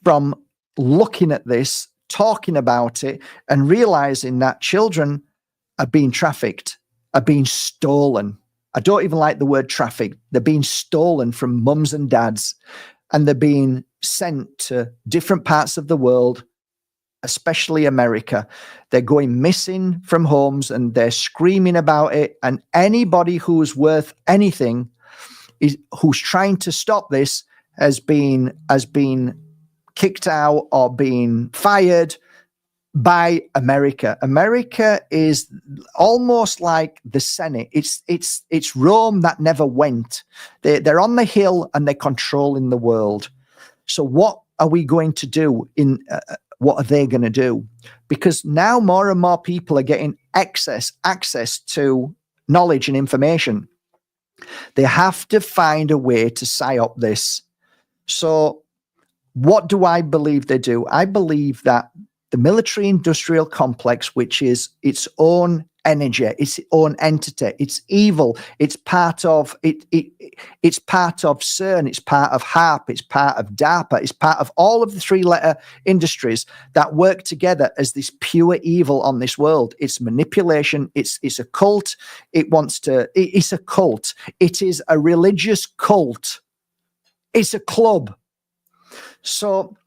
from looking at this, talking about it, and realizing that children are being trafficked, are being stolen. I don't even like the word traffic. They're being stolen from mums and dads, and they're being sent to different parts of the world, especially America. They're going missing from homes and they're screaming about it. And anybody who's worth anything who's trying to stop this has been kicked out or been fired by America. America is almost like the Senate. It's Rome that never went. They're on the hill and they're controlling the world. So what are we going to do what are they going to do? Because now more and more people are getting access to knowledge and information. They have to find a way to psyop this. So what do I believe they do? I believe that the military-industrial complex, which is its own energy, its own entity, it's evil. It's part of it. It's part of CERN. It's part of HARP. It's part of DARPA. It's part of all of the three-letter industries that work together as this pure evil on this world. It's manipulation. It's a cult. It's a cult. It is a religious cult. It's a club. So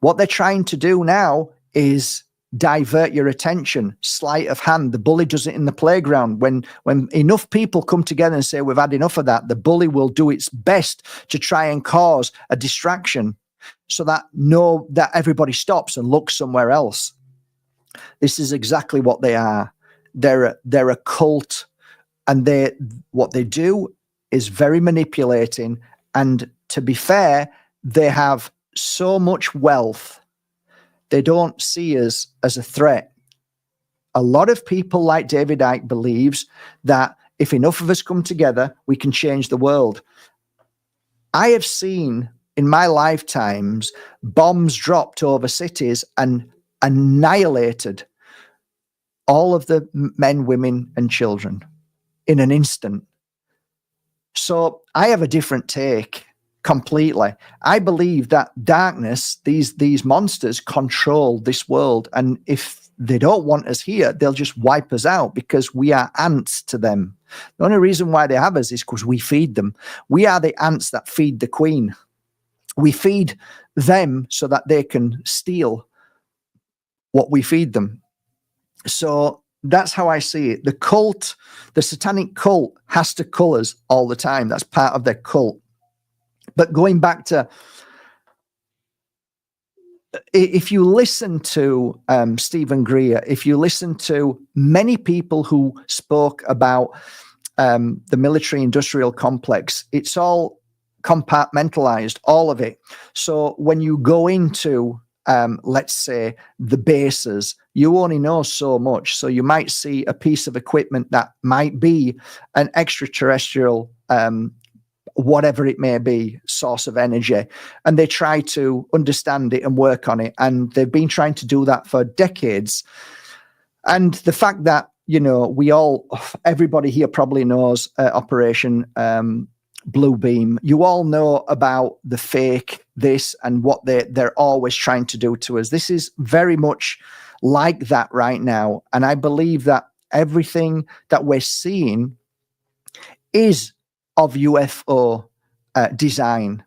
what they're trying to do now is divert your attention, sleight of hand. The bully does it in the playground. When enough people come together and say, we've had enough of that, the bully will do its best to try and cause a distraction so that everybody stops and looks somewhere else. This is exactly what they are. They're a cult, and what they do is very manipulating. And to be fair, they have so much wealth. They don't see us as a threat. A lot of people like David Icke believes that if enough of us come together, we can change the world. I have seen in my lifetimes bombs dropped over cities and annihilated all of the men, women, and children in an instant. So I have a different take. Completely. I believe that darkness, these monsters control this world. And if they don't want us here, they'll just wipe us out because we are ants to them. The only reason why they have us is because we feed them. We are the ants that feed the queen. We feed them so that they can steal what we feed them. So that's how I see it. The cult, the satanic cult, has to cull us all the time. That's part of their cult. But going back to, if you listen to Stephen Greer, if you listen to many people who spoke about the military-industrial complex, it's all compartmentalized, all of it. So when you go into, let's say, the bases, you only know so much. So you might see a piece of equipment that might be an extraterrestrial whatever it may be, source of energy. And they try to understand it and work on it. And they've been trying to do that for decades. And the fact that, everybody here probably knows Operation Blue Beam. You all know about the fake this and what they're always trying to do to us. This is very much like that right now. And I believe that everything that we're seeing is of UFO design.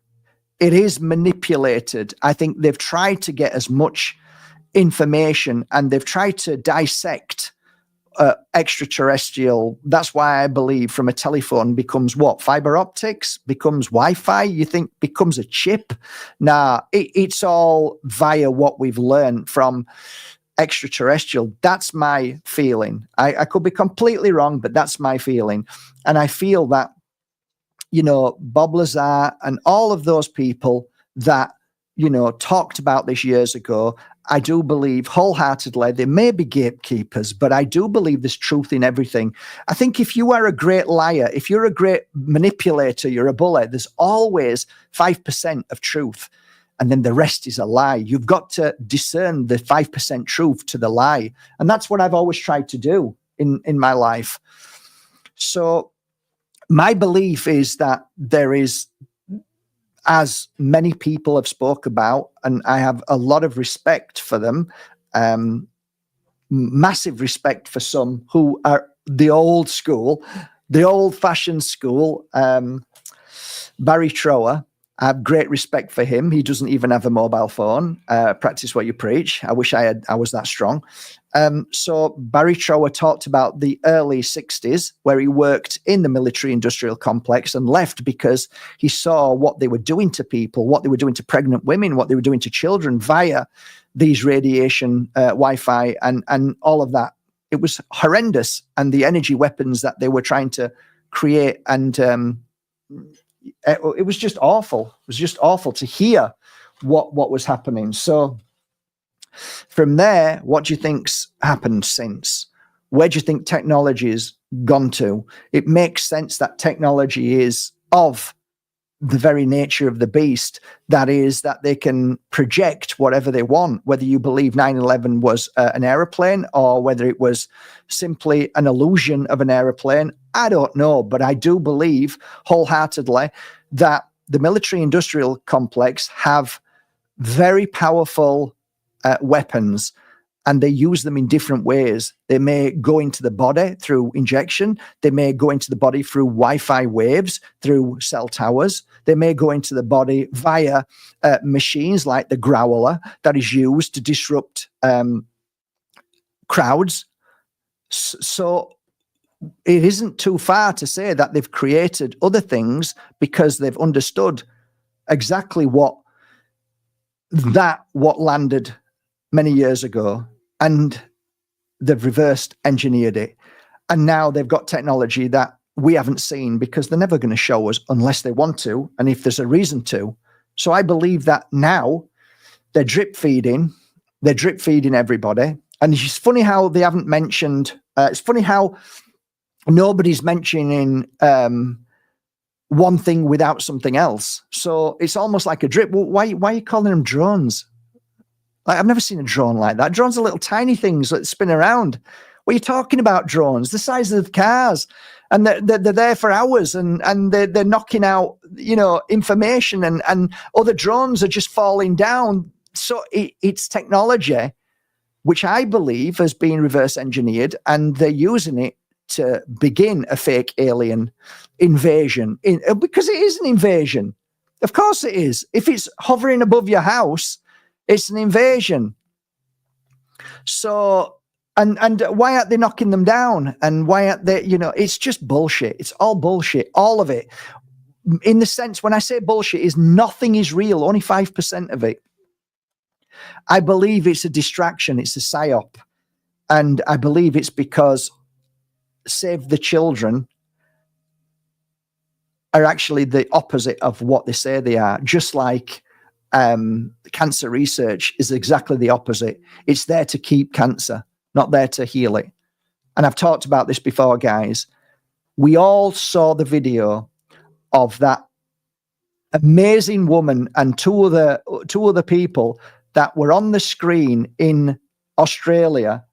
It is manipulated. I think they've tried to get as much information and they've tried to dissect extraterrestrial. That's why I believe from a telephone becomes what? Fiber optics? Becomes Wi-Fi? You think becomes a chip? Nah, it's all via what we've learned from extraterrestrial. That's my feeling. I could be completely wrong, but that's my feeling. And I feel that Bob Lazar and all of those people that, talked about this years ago. I do believe wholeheartedly there may be gatekeepers, but I do believe there's truth in everything. I think if you are a great liar, if you're a great manipulator, you're a bully, there's always 5% of truth. And then the rest is a lie. You've got to discern the 5% truth to the lie. And that's what I've always tried to do in my life. So my belief is that there is, as many people have spoke about, and I have a lot of respect for them, massive respect for some who are the old school, the old-fashioned school. Barry Trower, I have great respect for him. He doesn't even have a mobile phone. Practice what you preach. I wish I was that strong. So Barry Trower talked about the early 60s, where he worked in the military industrial complex and left because he saw what they were doing to people, what they were doing to pregnant women, what they were doing to children via these radiation, Wi-Fi and all of that. It was horrendous. And the energy weapons that they were trying to create, and it was just awful. It was just awful to hear what was happening. So from there, what do you think's happened since? Where do you think technology's gone to? It makes sense that technology is of the very nature of the beast. That is, that they can project whatever they want, whether you believe 9/11 was an aeroplane or whether it was simply an illusion of an aeroplane. I don't know, but I do believe wholeheartedly that the military industrial complex have very powerful weapons, and they use them in different ways. They may go into the body through injection. They may go into the body through Wi-Fi waves, through cell towers. They may go into the body via machines like the growler that is used to disrupt crowds. So it isn't too far to say that they've created other things because they've understood exactly what landed many years ago, and they've reversed engineered it. And now they've got technology that we haven't seen because they're never going to show us unless they want to, and if there's a reason to. So I believe that now they're drip feeding everybody. And it's funny how they haven't mentioned, it's funny how nobody's mentioning one thing without something else. So it's almost like a drip. Well, why are you calling them drones? Like, I've never seen a drone like that. Drones are little tiny things that spin around. What are you talking about, drones? The size of cars. And they're there for hours, and they're knocking out, information, and other drones are just falling down. So it's technology, which I believe has been reverse engineered, and they're using it to begin a fake alien invasion, because it is an invasion. Of course it is. If it's hovering above your house, it's an invasion. So, and why aren't they knocking them down? And why aren't they, it's just bullshit. It's all bullshit, all of it. In the sense, when I say bullshit, is nothing is real, only 5% of it. I believe it's a distraction, it's a psyop. And I believe it's because Save the Children are actually the opposite of what they say they are. Just like cancer research is exactly the opposite. It's there to keep cancer, not there to heal it. And I've talked about this before, guys. We all saw the video of that amazing woman and two other people that were on the screen in Australia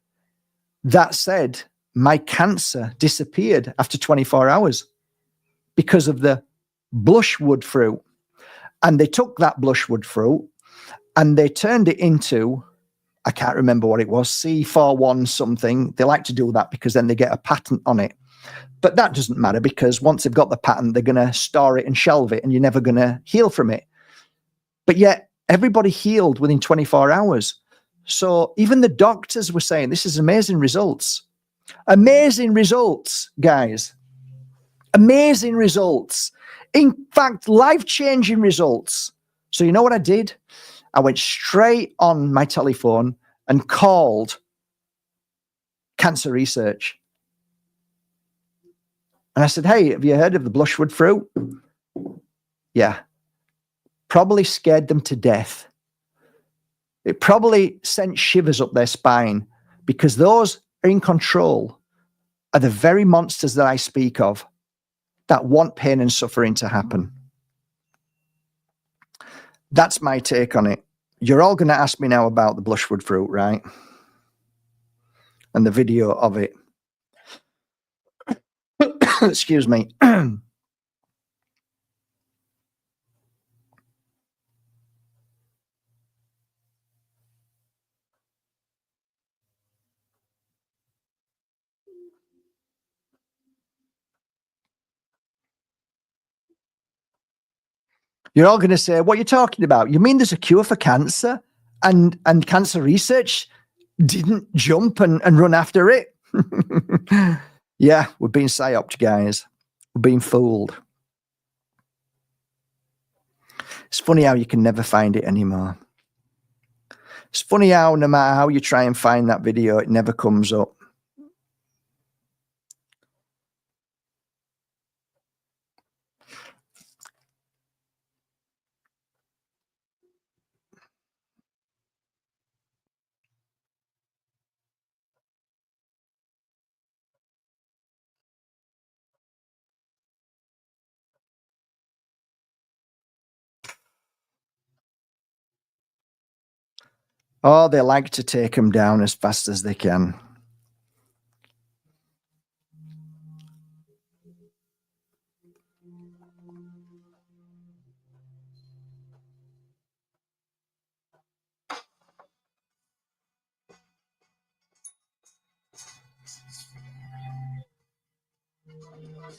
that said, my cancer disappeared after 24 hours because of the blushwood fruit. And they took that blushwood fruit and they turned it into, I can't remember what it was, C41 something. They like to do that because then they get a patent on it. But that doesn't matter, because once they've got the patent, they're going to store it and shelve it, and you're never going to heal from it. But yet everybody healed within 24 hours. So even the doctors were saying, this is amazing results. Amazing results, guys. Amazing results. In fact, life-changing results. So you know what I did? I went straight on my telephone and called cancer research. And I said, hey, have you heard of the blushwood fruit? Yeah. Probably scared them to death. It probably sent shivers up their spine, because those in control are the very monsters that I speak of, that want pain and suffering to happen. That's my take on it. You're all going to ask me now about the blushwood fruit, right? And the video of it. Excuse me. You're all going to say, what are you talking about? You mean there's a cure for cancer? And cancer research didn't jump and run after it? Yeah, we're being psyoped, guys. We're being fooled. It's funny how you can never find it anymore. It's funny how no matter how you try and find that video, it never comes up. Oh, they like to take them down as fast as they can.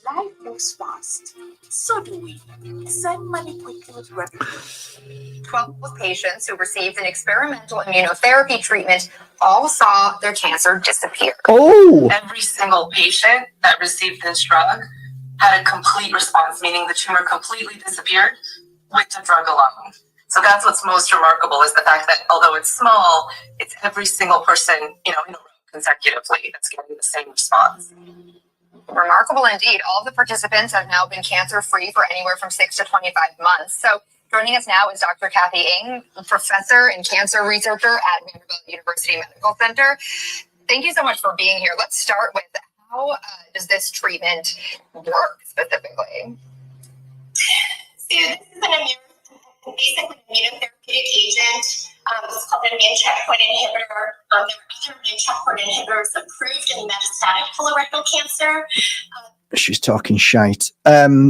Life moves fast. So do we. Send money quickly to everyone. 12 patients who received an experimental immunotherapy treatment all saw their cancer disappear. Oh! Every single patient that received this drug had a complete response, meaning the tumor completely disappeared with the drug alone. So that's what's most remarkable, is the fact that although it's small, it's every single person, in a row consecutively that's getting the same response. Remarkable indeed. All of the participants have now been cancer-free for anywhere from 6 to 25 months. So joining us now is Dr. Kathy Ng, professor and cancer researcher at Vanderbilt University Medical Center. Thank you so much for being here. Let's start with how does this treatment work specifically? So this is basically an immunotherapeutic agent. It's called an immune checkpoint inhibitor. There are other immune checkpoint inhibitors approved in metastatic colorectal cancer. She's talking shite.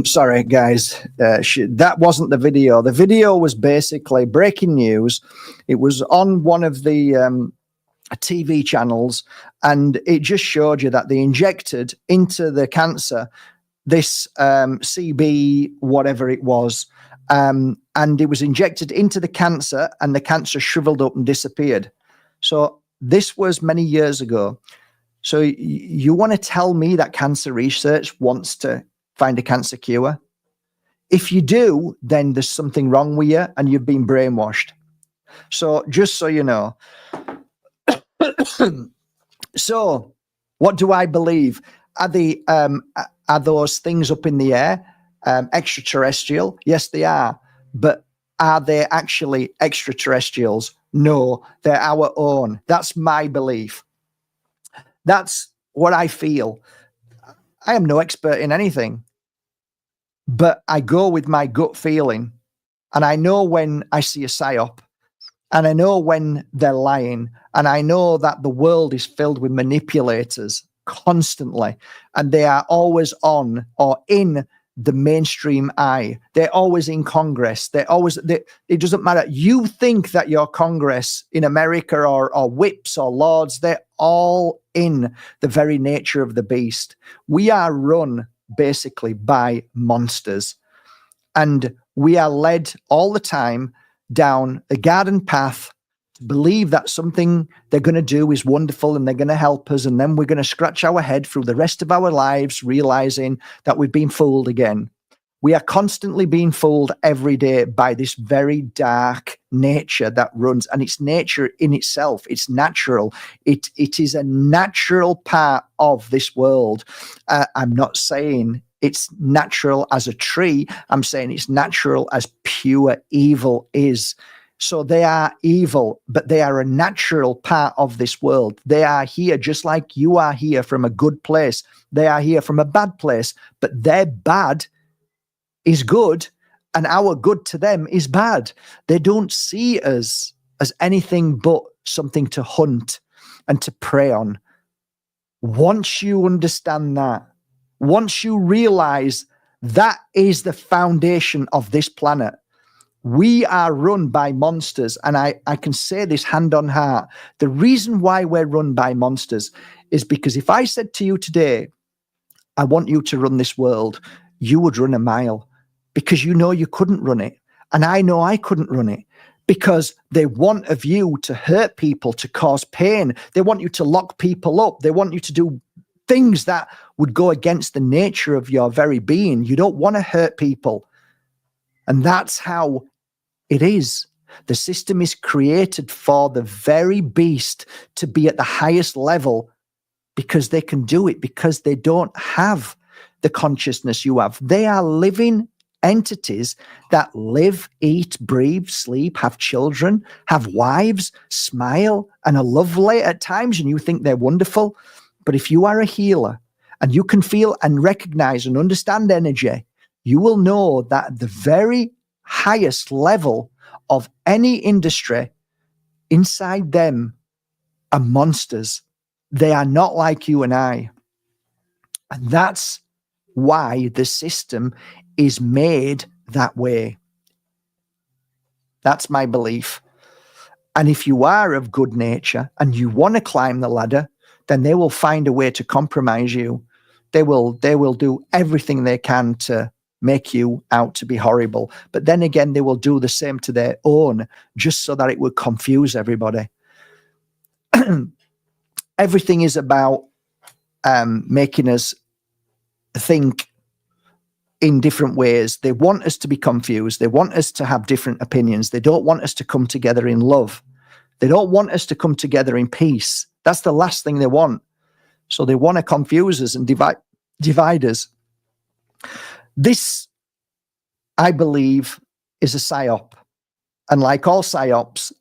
Sorry, guys. That wasn't the video. The video was basically breaking news. It was on one of the TV channels, and it just showed you that they injected into the cancer this CB, whatever it was, and it was injected into the cancer, and the cancer shriveled up and disappeared. So this was many years ago. So you want to tell me that cancer research wants to find a cancer cure? If you do, then there's something wrong with you and you've been brainwashed. So just so you know. So what do I believe? Are those things up in the air extraterrestrial? Yes, they are. But are they actually extraterrestrials? No, they're our own. That's my belief. That's what I feel. I am no expert in anything, but I go with my gut feeling, and I know when I see a psyop, and I know when they're lying, and I know that the world is filled with manipulators constantly, and they are always on or in the mainstream eye. They're always in Congress. It doesn't matter. You think that your Congress in America or whips or lords, they're all in the very nature of the beast. We are run basically by monsters, and we are led all the time down a garden path to believe that something they're going to do is wonderful and they're going to help us, and then we're going to scratch our head through the rest of our lives realizing that we've been fooled again. We are constantly being fooled every day by this very dark nature that runs, and it's nature in itself. It's natural. It is a natural part of this world. I'm not saying it's natural as a tree. I'm saying it's natural as pure evil is. So they are evil, but they are a natural part of this world. They are here just like you are here from a good place. They are here from a bad place, but their bad is good and our good to them is bad. They don't see us as anything but something to hunt and to prey on. Once you understand that, once you realize that is the foundation of this planet, we are run by monsters. And I can say this hand on heart. The reason why we're run by monsters is because if I said to you today, I want you to run this world, you would run a mile because you know you couldn't run it. And I know I couldn't run it because they want of you to hurt people, to cause pain. They want you to lock people up. They want you to do things that would go against the nature of your very being. You don't want to hurt people. And that's how it is. The system is created for the very beast to be at the highest level because they can do it, because they don't have the consciousness you have. They are living entities that live, eat, breathe, sleep, have children, have wives, smile, and are lovely at times, and you think they're wonderful. But if you are a healer and you can feel and recognize and understand energy, you will know that the very highest level of any industry, inside them are monsters. They are not like you and I. And that's why the system is made that way. That's my belief. And if you are of good nature and you want to climb the ladder, then they will find a way to compromise you. They will do everything they can to make you out to be horrible. But then again, they will do the same to their own, just so that it would confuse everybody. Everything is about making us think in different ways. They want us to be confused. They want us to have different opinions. They don't want us to come together in love. They don't want us to come together in peace. That's the last thing they want. So they want to confuse us and divide us. This, I believe, is a psyop. And like all psyops,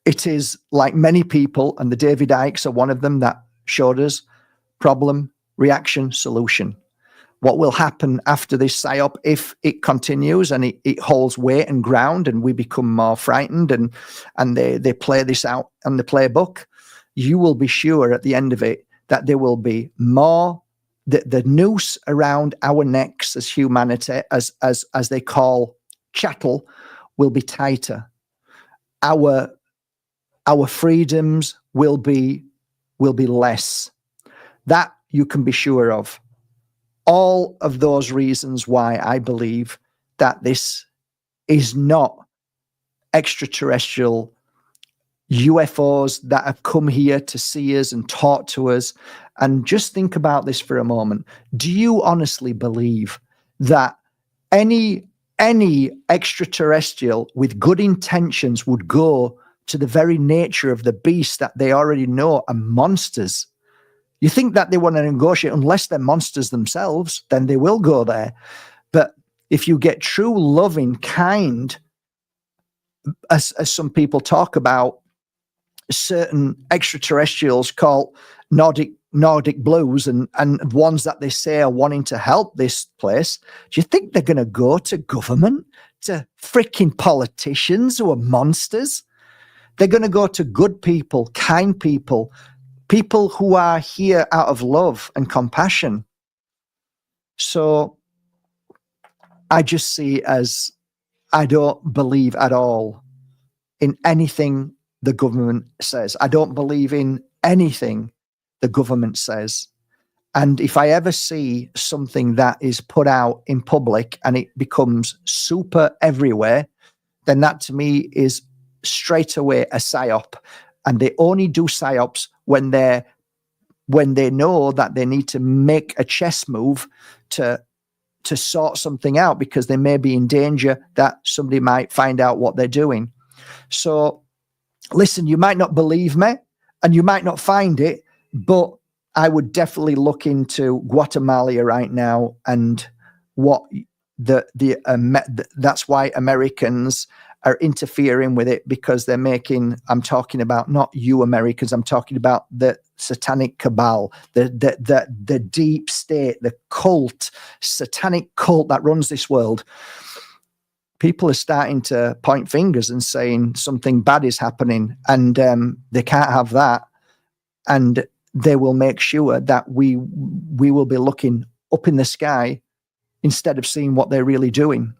it is like many people, and the David Icks are one of them that showed us problem, reaction, solution. What will happen after this psyop if it continues and it holds weight and ground and we become more frightened and they play this out on the playbook? You will be sure at the end of it that there will be more, the noose around our necks as humanity, as they call chattel, will be tighter. Our freedoms will be less. That you can be sure of. All of those reasons why I believe that this is not extraterrestrial UFOs that have come here to see us and talk to us. And just think about this for a moment. Do you honestly believe that any extraterrestrial with good intentions would go to the very nature of the beast that they already know are monsters? You think that they want to negotiate, unless they're monsters themselves, then they will go there. But if you get true, loving, kind, as some people talk about, certain extraterrestrials called Nordic blues and ones that they say are wanting to help this place, do you think they're going to go to government, to freaking politicians who are monsters? They're going to go to good people, kind people, people who are here out of love and compassion. So I just see it as, I don't believe at all in anything the government says. I don't believe in anything the government says. And if I ever see something that is put out in public and it becomes super everywhere, then that to me is straight away a psyop. And they only do psyops when they know that they need to make a chess move to sort something out, because they may be in danger that somebody might find out what they're doing. So listen, you might not believe me and you might not find it, but I would definitely look into Guatemala right now and what that's why Americans are interfering with it because they're making, I'm talking about not you Americans, I'm talking about the satanic cabal, the deep state, the cult, satanic cult that runs this world. People are starting to point fingers and saying something bad is happening, and they can't have that. And they will make sure that we will be looking up in the sky instead of seeing what they're really doing.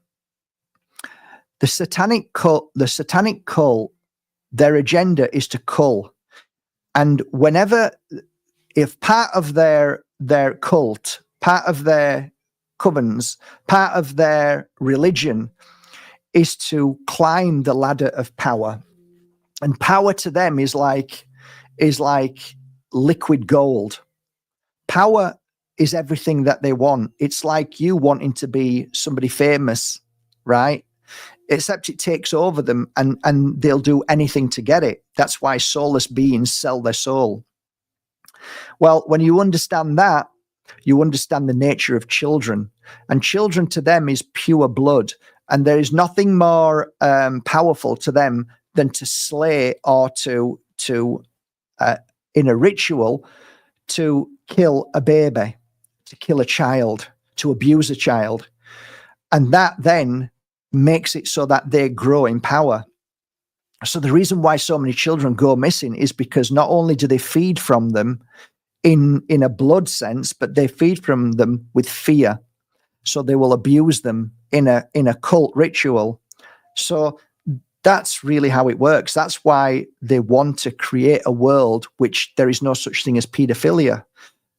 The satanic cult, their agenda is to cull. And if part of their cult, part of their covens, part of their religion is to climb the ladder of power. And power to them is like liquid gold. Power is everything that they want. It's like you wanting to be somebody famous, right? Except it takes over them, and they'll do anything to get it. That's why soulless beings sell their soul. Well, when you understand that, you understand the nature of children. And children to them is pure blood. And there is nothing more powerful to them than to slay or to in a ritual, to kill a baby, to kill a child, to abuse a child. And that then makes it so that they grow in power. So the reason why so many children go missing is because not only do they feed from them in a blood sense, but they feed from them with fear. So they will abuse them in a cult ritual. So that's really how it works. That's why they want to create a world which there is no such thing as pedophilia.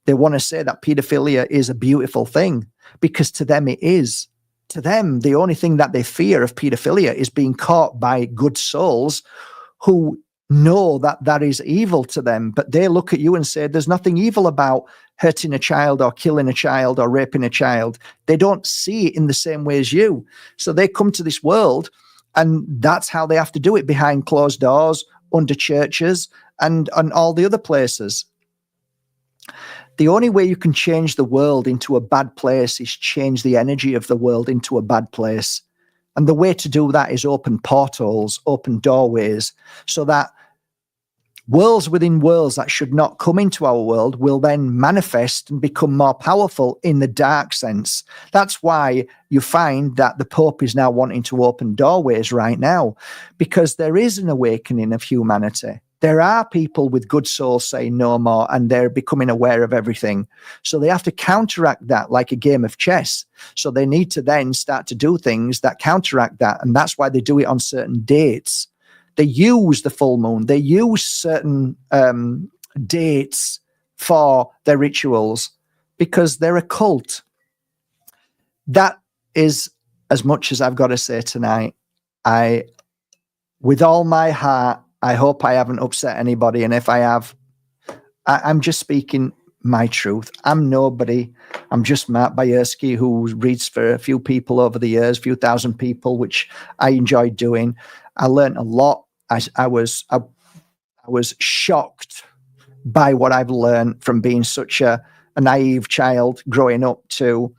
They want to say that pedophilia is a beautiful thing, because to them it is. To them, the only thing that they fear of pedophilia is being caught by good souls who know that that is evil to them. But they look at you and say, there's nothing evil about hurting a child or killing a child or raping a child. They don't see it in the same way as you. So they come to this world, and that's how they have to do it, behind closed doors, under churches, and all the other places. The only way you can change the world into a bad place is change the energy of the world into a bad place. And the way to do that is open portals, open doorways, so that worlds within worlds that should not come into our world will then manifest and become more powerful in the dark sense. That's why you find that the Pope is now wanting to open doorways right now, because there is an awakening of humanity. There are people with good souls saying no more, and they're becoming aware of everything. So they have to counteract that like a game of chess. So they need to then start to do things that counteract that. And that's why they do it on certain dates. They use the full moon. They use certain dates for their rituals because they're a cult. That is as much as I've got to say tonight. With all my heart, I hope I haven't upset anybody. And if I have, I'm just speaking my truth. I'm nobody. I'm just Mark Bayersky, who reads for a few people over the years, a few thousand people, which I enjoyed doing. I learned a lot. I was shocked by what I've learned from being such a naive child growing up to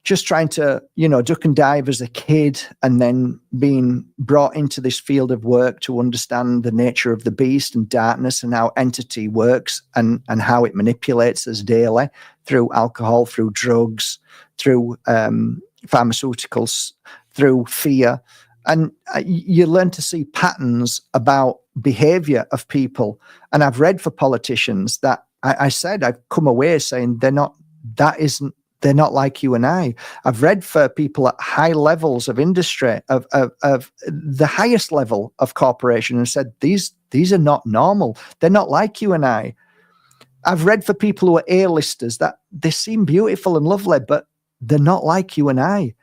just trying to, duck and dive as a kid, and then being brought into this field of work to understand the nature of the beast and darkness and how entity works and how it manipulates us daily through alcohol, through drugs, through pharmaceuticals, through fear. And you learn to see patterns about behavior of people. And I've read for politicians that I said, I've come away saying they're not like you and I. I've read for people at high levels of industry, of the highest level of corporation, and said, these are not normal. They're not like you and I. I've read for people who are A-listers that they seem beautiful and lovely, but they're not like you and I.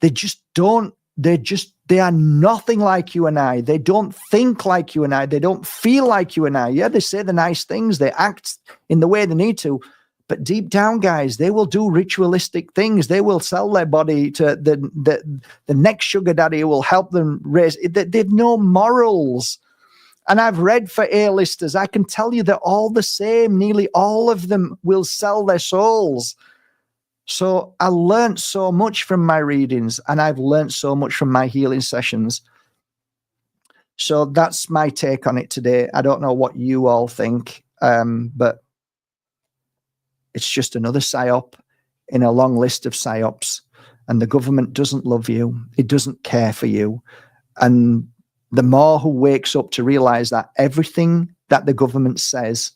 They are nothing like you and I. They don't think like you and I. They don't feel like you and I. Yeah, they say the nice things. They act in the way they need to. But deep down, guys, they will do ritualistic things. They will sell their body to the next sugar daddy who will help them raise. They've no morals. And I've read for A-listers. I can tell you they're all the same. Nearly all of them will sell their souls. So I learned so much from my readings, and I've learned so much from my healing sessions. So that's my take on it today. I don't know what you all think, but it's just another psyop in a long list of psyops. And the government doesn't love you. It doesn't care for you. And the more who wakes up to realize that everything that the government says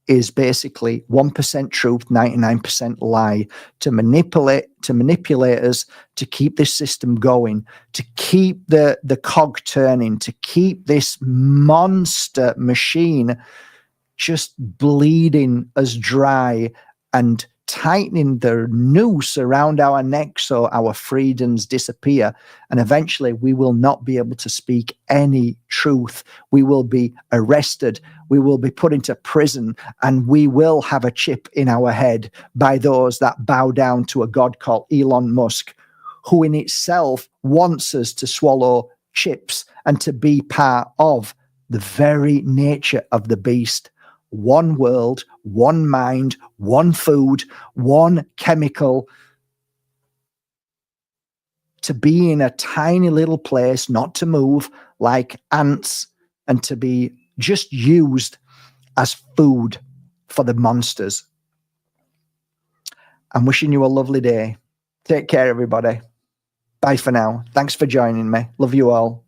is basically 1% truth, 99% lie, to manipulate us, to keep this system going, to keep the cog turning, to keep this monster machine just bleeding us dry and tightening the noose around our neck so our freedoms disappear. And eventually we will not be able to speak any truth. We will be arrested. We will be put into prison, and we will have a chip in our head by those that bow down to a god called Elon Musk, who in itself wants us to swallow chips and to be part of the very nature of the beast. One world, one mind, one food, one chemical, to be in a tiny little place, not to move like ants, and to be just used as food for the monsters. I'm wishing you a lovely day. Take care, everybody. Bye for now. Thanks for joining me. Love you all.